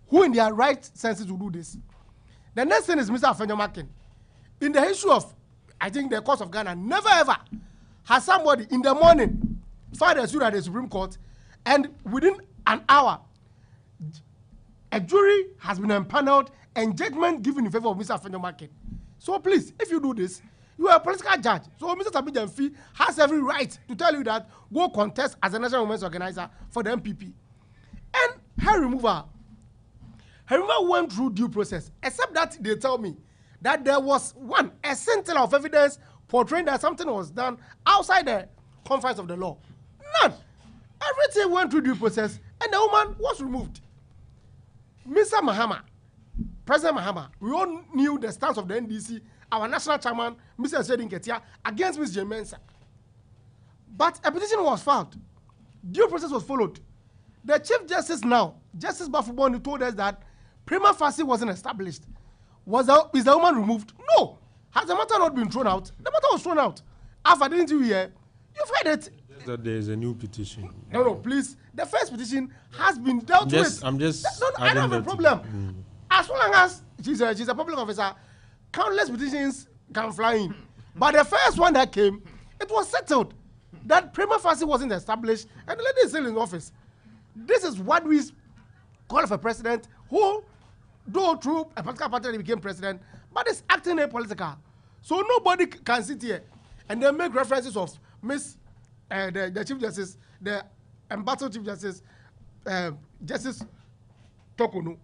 Who in their right senses will do this? The next thing is Mr. Afenyomakin. In the issue of, I think, the courts of Ghana, never ever has somebody in the morning filed a suit at the Supreme Court, and within an hour, a jury has been empaneled and judgment given in favor of Mr. Afenyomakin. So please, if you do this, you are a political judge. So Mr. Tabi Jamfi has every right to tell you that go contest as a national women's organizer for the MPP. And her removal went through due process, except that they tell me that there was a scintilla of evidence portraying that something was done outside the confines of the law. None. Everything went through due process, and the woman was removed. Mr. Mahama, President Mahama, we all knew the stance of the NDC, our national chairman, Mr. Shedin Ketia, against Ms. Jemensa. But a petition was filed. Due process was followed. The Chief Justice now, Justice Bafuboni, told us that prima facie wasn't established. Is the woman removed? No. Has the matter not been thrown out? The matter was thrown out. Alfa, didn't you hear? You've heard it. That there is a new petition. No, please. The first petition has been dealt with. I don't have a problem. As long as she's a public officer, countless petitions can fly in. But the first one that came, it was settled that prima facie wasn't established, and the lady is still in office. This is what we call of a president who, though through a political party, became president, but is acting apolitical. So nobody can sit here and then make references of the Chief Justice, the embattled Chief Justice, Justice Tokono.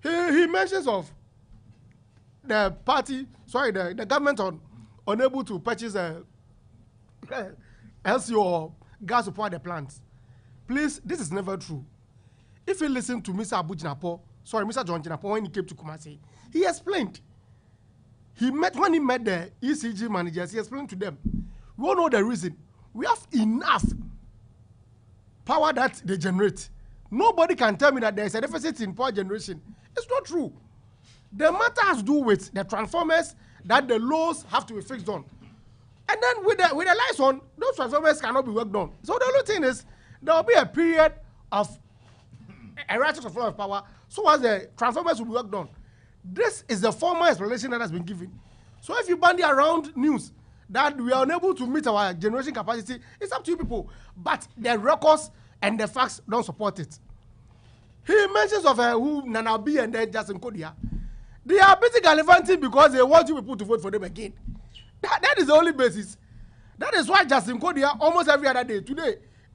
He mentions of the party, the government unable to purchase LCO or gas to power the plants. Please, this is never true. If you listen to Mr. Mr. John Jinapo, when he came to Kumasi, he explained. When he met the ECG managers, he explained to them, we all know the reason. We have enough power that they generate. Nobody can tell me that there is a deficit in power generation. It's not true. The matter has to do with the transformers that the laws have to be fixed on. And then with the lights on, those transformers cannot be worked on. So the only thing is, there will be a period of a ratchet of flow of power so as the transformers will be worked on. This is the formal explanation that has been given. So if you bandy around news that we are unable to meet our generation capacity, it's up to you people. But the records and the facts don't support it. He mentions of who Nanabi and then Justin Kodia. They are busy gallivanting because they want you people to vote for them again. That is the only basis. That is why Justin Kodia almost every other day.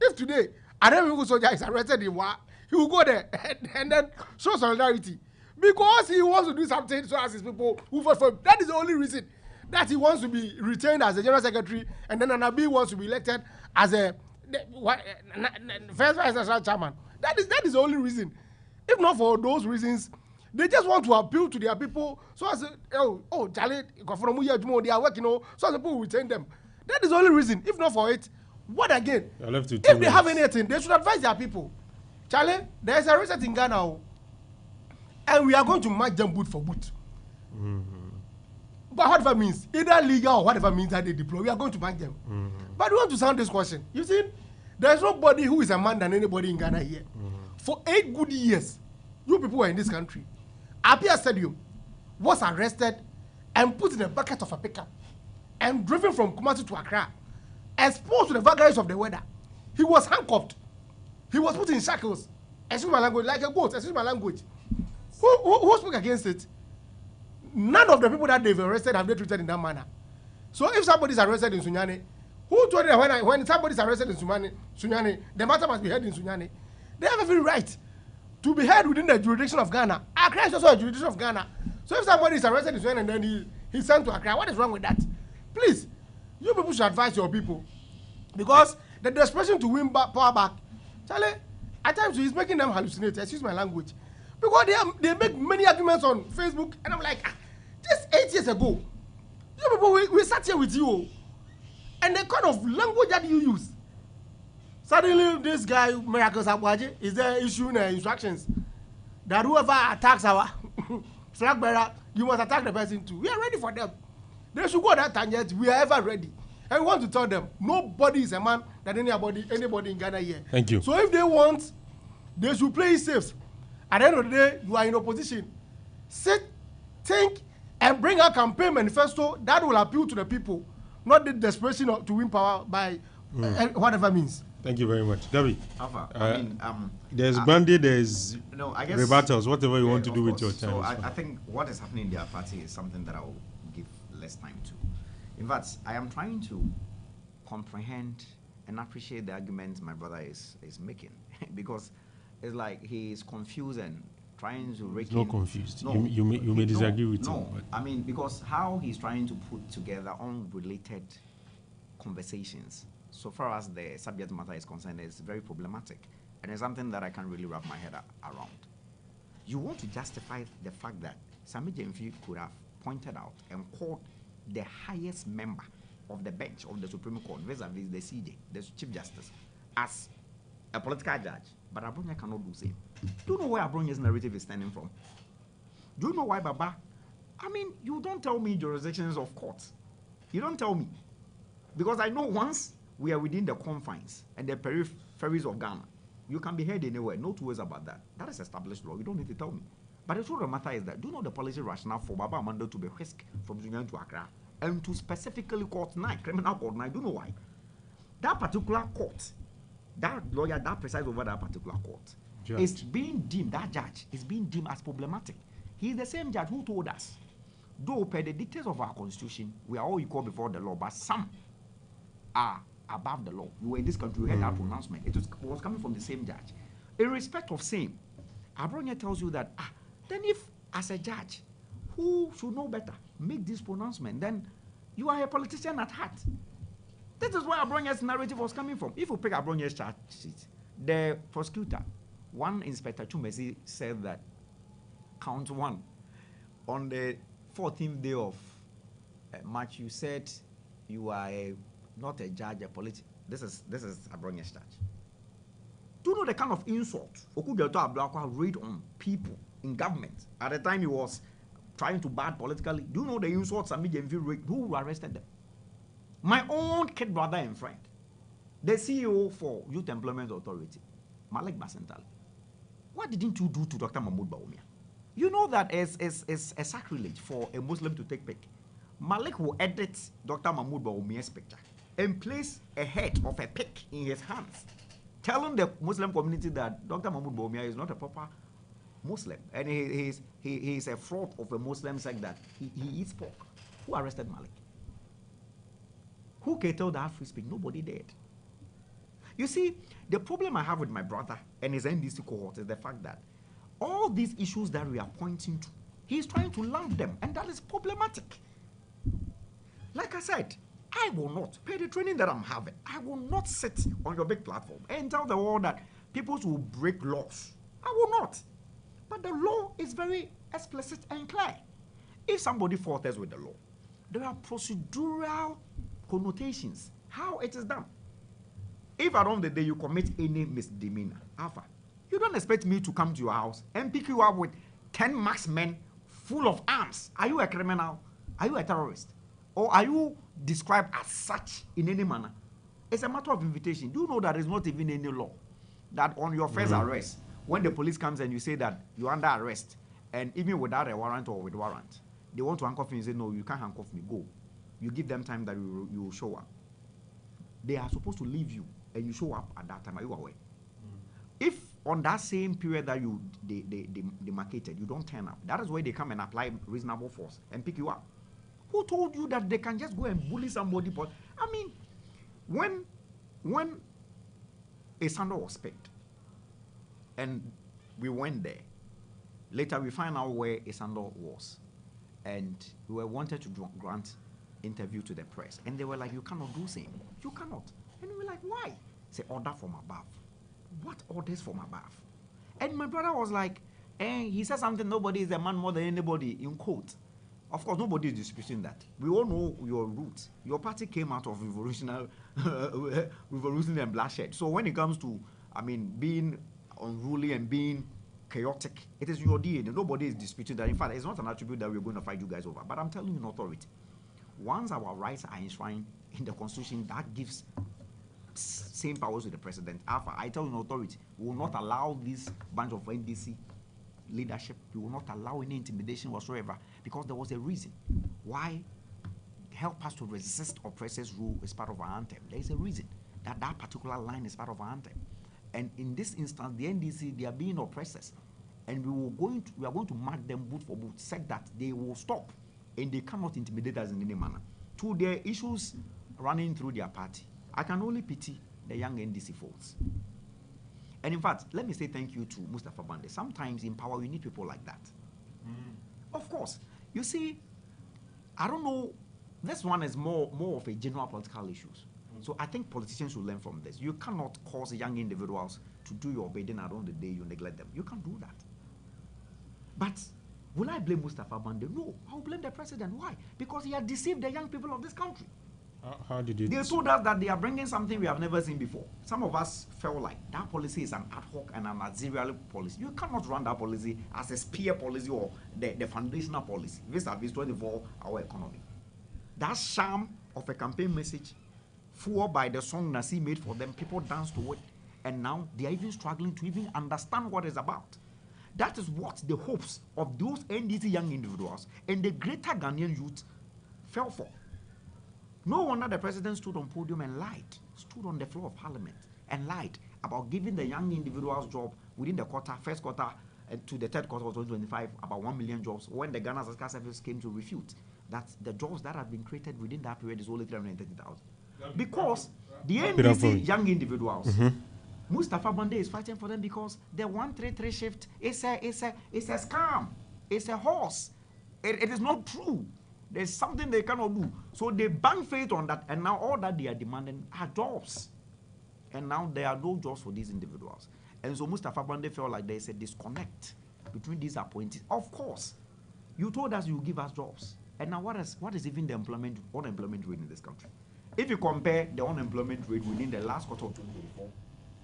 If today, an enemy soldier is arrested in war, he will go there and then show solidarity. Because he wants to do something so as his people who vote for him. That is the only reason that he wants to be retained as the general secretary, and then Anabi wants to be elected as a first vice national chairman. That is the only reason. If not for those reasons, they just want to appeal to their people so as Charlie, they are working, so as the people will retain them. That is the only reason. If not for it, what again? If they have anything, they should advise their people. Charlie, there is a reset in Ghana, and we are going to match them boot for boot. Mm-hmm. But whatever means, either legal or whatever means that they deploy, we are going to match them. Mm-hmm. But we want to sound this question. You see, there is nobody who is a man than anybody in Ghana here. Mm-hmm. For 8 good years, you people were in this country. Apia Stadium was arrested and put in a bucket of a pickup and driven from Kumasi to Accra, exposed to the vagaries of the weather. He was handcuffed. He was put in shackles. Excuse my language, like a goat. Excuse my language. Who spoke against it? None of the people that they've arrested have they treated in that manner. So if somebody is arrested in Sunyani, who told them when somebody is arrested in Sunyani, the matter must be heard in Sunyani? They have every right to be heard within the jurisdiction of Ghana. Accra is also a jurisdiction of Ghana. So if somebody is arrested in Sunyani and then he's sent to Accra, what is wrong with that? Please, you people should advise your people. Because the desperation to win power back, Charlie, at times he's making them hallucinate. Excuse my language. Because they make many arguments on Facebook, and I'm like, just 8 years ago, you people, we sat here with you, and the kind of language that you use. Suddenly, this guy, Miracles Abwaji, is there issuing instructions that whoever attacks our flag bearer, you must attack the person too. We are ready for them. They should go that tangent. We are ever ready. And we want to tell them, nobody is a man than anybody in Ghana here. Thank you. So if they want, they should play it safe. At the end of the day, you are in opposition. Sit, think, and bring a campaign manifesto that will appeal to the people, not the desperation to win power by whatever means. Thank you very much. Debbie, Alpha, there's Brandy, there's I guess, rebuttals, whatever you want to do with your time. So I think what is happening in their party is something that I will give less time to. In fact, I am trying to comprehend and appreciate the arguments my brother is making because it's like he is confused and trying to rake in. Not confused. No, you may disagree with him. No, I mean, because how he's trying to put together unrelated conversations, so far as the subject matter is concerned, is very problematic. And it's something that I can't really wrap my head around. You want to justify the fact that Sami Jemfi could have pointed out and called the highest member of the bench of the Supreme Court, vis-a-vis the CJ, the Chief Justice, as a political judge, but Abronya cannot do the same. Do you know where Abronya's narrative is standing from? Do you know why, Baba? I mean, you don't tell me jurisdictions of courts. You don't tell me. Because I know once we are within the confines and the peripheries of Ghana, you can be heard anywhere. No two ways about that. That is established law. You don't need to tell me. But the truth of the matter is that, do you know the policy rationale for Baba Amando to be whisked from Sunyani to Accra and to specifically Court 9, Criminal Court 9? Do you know why? That particular court, that lawyer that presides over that particular court, is being deemed, that judge is being deemed as problematic. He is the same judge who told us Though per the dictates of our constitution, we are all equal before the law, but some are above the law. You were in this country, you heard that pronouncement. It was coming from the same judge. In respect of same, Abronya tells you that, then if as a judge, who should know better, make this pronouncement, then you are a politician at heart. This is where Abronya's narrative was coming from. If you pick Abronya's charge sheet, the prosecutor, one Inspector Chumesi, said that count one, on the 14th day of March, you said you are not a judge, a politician. This is Abronya's charge. Do you know the kind of insult Okujeto Ablakwa read on people in government at the time he was trying to bad politically? Do you know the insults Sami Jemfi read? Who arrested them? My own kid brother and friend, the CEO for Youth Employment Authority, Malik Basentali. What didn't you do to Dr. Mahmoud Bawumia? You know that it's a sacrilege for a Muslim to take pic. Malik will edit Dr. Mahmoud Bawumia's picture and place a head of a pig in his hands, telling the Muslim community that Dr. Mahmoud Bawumia is not a proper Muslim and he is a fraud of a Muslim sect that he eats pork. Who arrested Malik? Who curtailed that free speech? Nobody did. You see, the problem I have with my brother and his NDC cohort is the fact that all these issues that we are pointing to, he's trying to lump them, and that is problematic. Like I said, I will not pay the training that I'm having. I will not sit on your big platform and tell the world that people will break laws. I will not. But the law is very explicit and clear. If somebody falters with the law, there are procedural connotations, how it is done. If at the end of the day you commit any misdemeanor, Alpha, you don't expect me to come to your house and pick you up with 10 marksmen full of arms. Are you a criminal? Are you a terrorist? Or are you described as such in any manner? It's a matter of invitation. Do you know that there is not even any law that on your first arrest, when the police comes and you say that you're under arrest, and even without a warrant or with warrant, they want to handcuff you and say, no, you can't handcuff me, go. You give them time that you will show up. They are supposed to leave you and you show up at that time. Are you aware? If on that same period that they demarcated, you don't turn up, that is where they come and apply reasonable force and pick you up. Who told you that they can just go and bully somebody? But I mean, when a sandal was picked and we went there, later we find out where a sandal was, and we were wanted to grant interview to the press, and they were like, you cannot do same. You cannot. And we were like, why? Say, order from above. What orders from above? And my brother was like, he said something, nobody is a man more than anybody, in quote. Of course, nobody is disputing that. We all know your roots. Your party came out of revolution and bloodshed. So when it comes to, being unruly and being chaotic, it is your DNA. Nobody is disputing that. In fact, it's not an attribute that we're going to fight you guys over. But I'm telling you in authority, once our rights are enshrined in the Constitution, that gives same powers to the president. Alpha, I tell you in authority, we will not allow this bunch of NDC leadership, we will not allow any intimidation whatsoever, because there was a reason why help us to resist oppressors' rule is part of our anthem. There is a reason that particular line is part of our anthem. And in this instance, the NDC, they are being oppressors, and we are going to mark them boot for boot, said that they will stop, and they cannot intimidate us in any manner. To their issues running through their party, I can only pity the young NDC folks. And in fact, let me say thank you to Mustafa Bande. Sometimes in power, you need people like that. Of course. You see, I don't know, this one is more of a general political issues. So I think politicians should learn from this. You cannot cause young individuals to do your bidding, at the end of the day you neglect them. You can't do that. But will I blame Mustafa Bande? No, I will blame the president. Why? Because he had deceived the young people of this country. How did you? They told us that they are bringing something we have never seen before. Some of us felt like that policy is an ad hoc and an adversarial policy. You cannot run that policy as a spear policy or the foundational policy vis-a-vis 24-hour economy. That sham of a campaign message, fueled by the song Nasi made for them, people danced to it, and now they are even struggling to even understand what it's about. That is what the hopes of those NDC young individuals and the greater Ghanaian youth fell for. No wonder the president stood on podium and lied, stood on the floor of parliament and lied about giving the young individuals job within the first quarter to the third quarter of 2025, about 1 million jobs, when the Ghana Statistical Service came to refute that the jobs that have been created within that period is only 330,000. Because the NDC young individuals, Mustafa Bande is fighting for them because the 133 shift is a scam. It's a horse. It is not true. There's something they cannot do. So they bank faith on that, and now all that they are demanding are jobs. And now there are no jobs for these individuals. And so Mustafa Bande felt like there is a disconnect between these appointees. Of course, you told us you give us jobs. And now what is even the unemployment rate in this country? If you compare the unemployment rate within the last quarter of 2024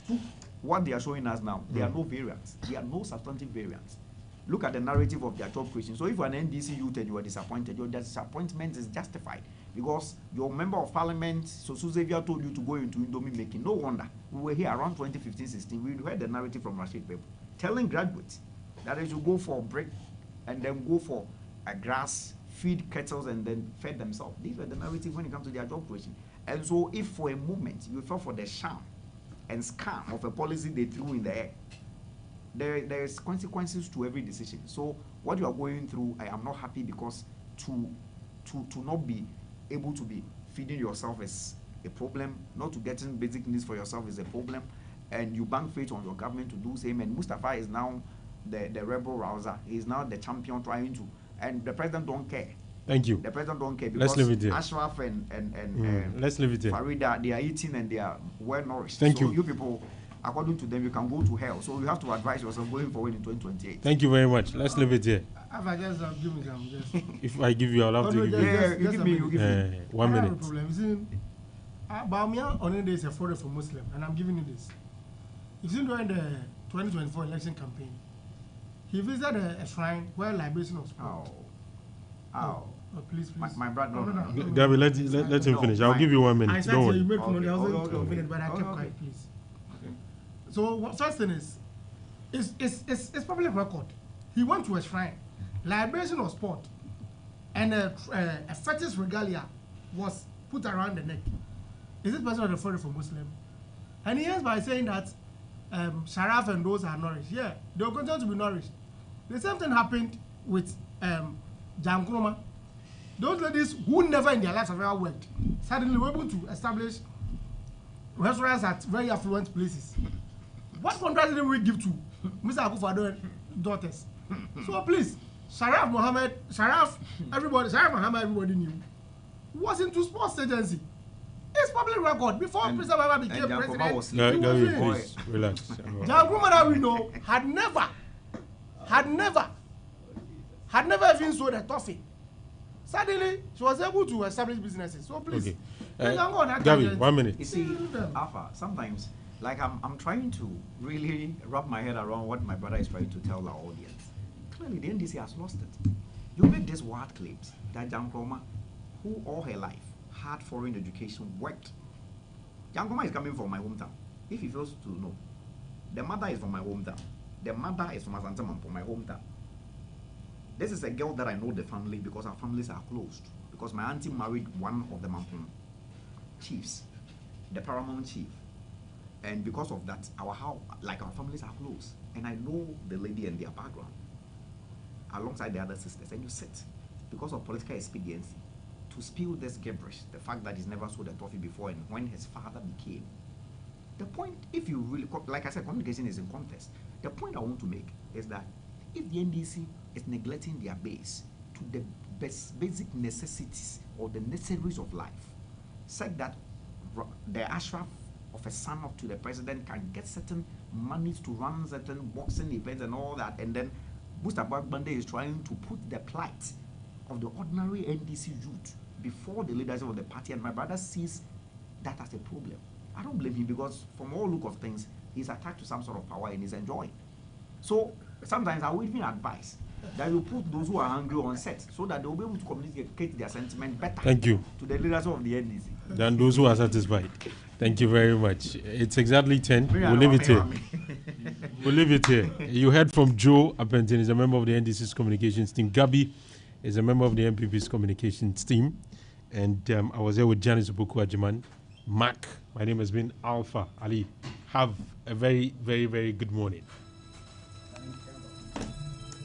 to what they are showing us now, there are no variants. There are no substantive variants. Look at the narrative of their job creation. So if you're an NDC youth and you are disappointed, your disappointment is justified because your member of parliament, Sosu Xavier, told you to go into Indomie making. No wonder. We were here around 2015-16. We heard the narrative from Rashid Bebo telling graduates that they should go for a break and then go for a grass, feed kettles, and then fed themselves. These were the narrative when it comes to their job creation. And so if for a moment you fell for the sham and scam of a policy they threw in the air, there is consequences to every decision. So what you are going through, I am not happy because to not be able to be feeding yourself is a problem, not to getting basic needs for yourself is a problem, and you bank faith on your government to do same. And Mustafa is now the rebel rouser. He is now the champion trying to, and the president don't care. Thank you. The president don't care because Ashraf and let's leave it there. Farida, they are eating and they are well nourished. Thank so you. You people, according to them, you can go to hell. So you have to advise yourself going forward in 2028. Thank you very much. Let's leave it here. If I give you, I'll have to give you. You give me. 1 minute. I have a problem. Bawumia Onede is a foreign for Muslim, and I'm giving you this. You see, during the 2024 election campaign, he visited a shrine where liberation was poured. Oh, please. My brother. No. Gabby, let him finish. I'll give you 1 minute. I said Don't worry. you made money. I wasn't confident, but I kept quiet, please. Okay. So first thing is, it's public record. He went to a shrine, liberation was poured, and a fetish regalia was put around the neck. Is this person referring for Muslim? And he ends by saying that Sharaf and those are nourished. Yeah, they will continue to be nourished. The same thing happened with Jankroma. Those ladies who never in their lives have ever worked suddenly were able to establish restaurants at very affluent places. What contract did we give to Mr. Akufo-Addo's daughters? So please, Sharaf Mohammed, everybody knew, was into sports agency. It's public record. Before Mr. Baba became president, please relax. Jankroma that we know had never even sold a toffee. Suddenly, she was able to establish businesses. So please, Gabby, 1 minute. You see, Alpha, sometimes, like I'm trying to really wrap my head around what my brother is trying to tell our audience. Clearly, the NDC has lost it. You make these wild claims that Jankroma, who all her life had foreign education, worked. Jankroma is coming from my hometown. If he fails to know, the mother is from my hometown. The mother is from Asante-Mampo, my hometown. This is a girl that I know the family because our families are closed. Because my auntie married one of the Mampo chiefs, the paramount chief. And because of that, our families are close. And I know the lady and their background alongside the other sisters. And you sit, because of political expediency, to spill this gibberish, the fact that he's never sold a toffee before and when his father became. The point, if you really, like I said, communication is in contest. The point I want to make is that if the NDC is neglecting their base to the basic necessities or the necessaries of life, said that the Ashraf of a son up to the president can get certain monies to run certain boxing events and all that, and then Mustafa Bande is trying to put the plight of the ordinary NDC youth before the leadership of the party, and my brother sees that as a problem. I don't blame him because from all look of things, he's attached to some sort of power and he's enjoying. So sometimes I would even advise that you put those who are hungry on set so that they will be able to communicate their sentiment better. Thank you. To the leadership of the NDC. Than those who are satisfied. Thank you very much. It's exactly 10. We'll leave it here. We'll leave it here. You heard from Joe Apentin, he's a member of the NDC's communications team. Gabi is a member of the MPP's communications team. And I was here with Janice Opoku Ajiman. Mark, my name has been Alfa Ali. Have a very, very, very good morning.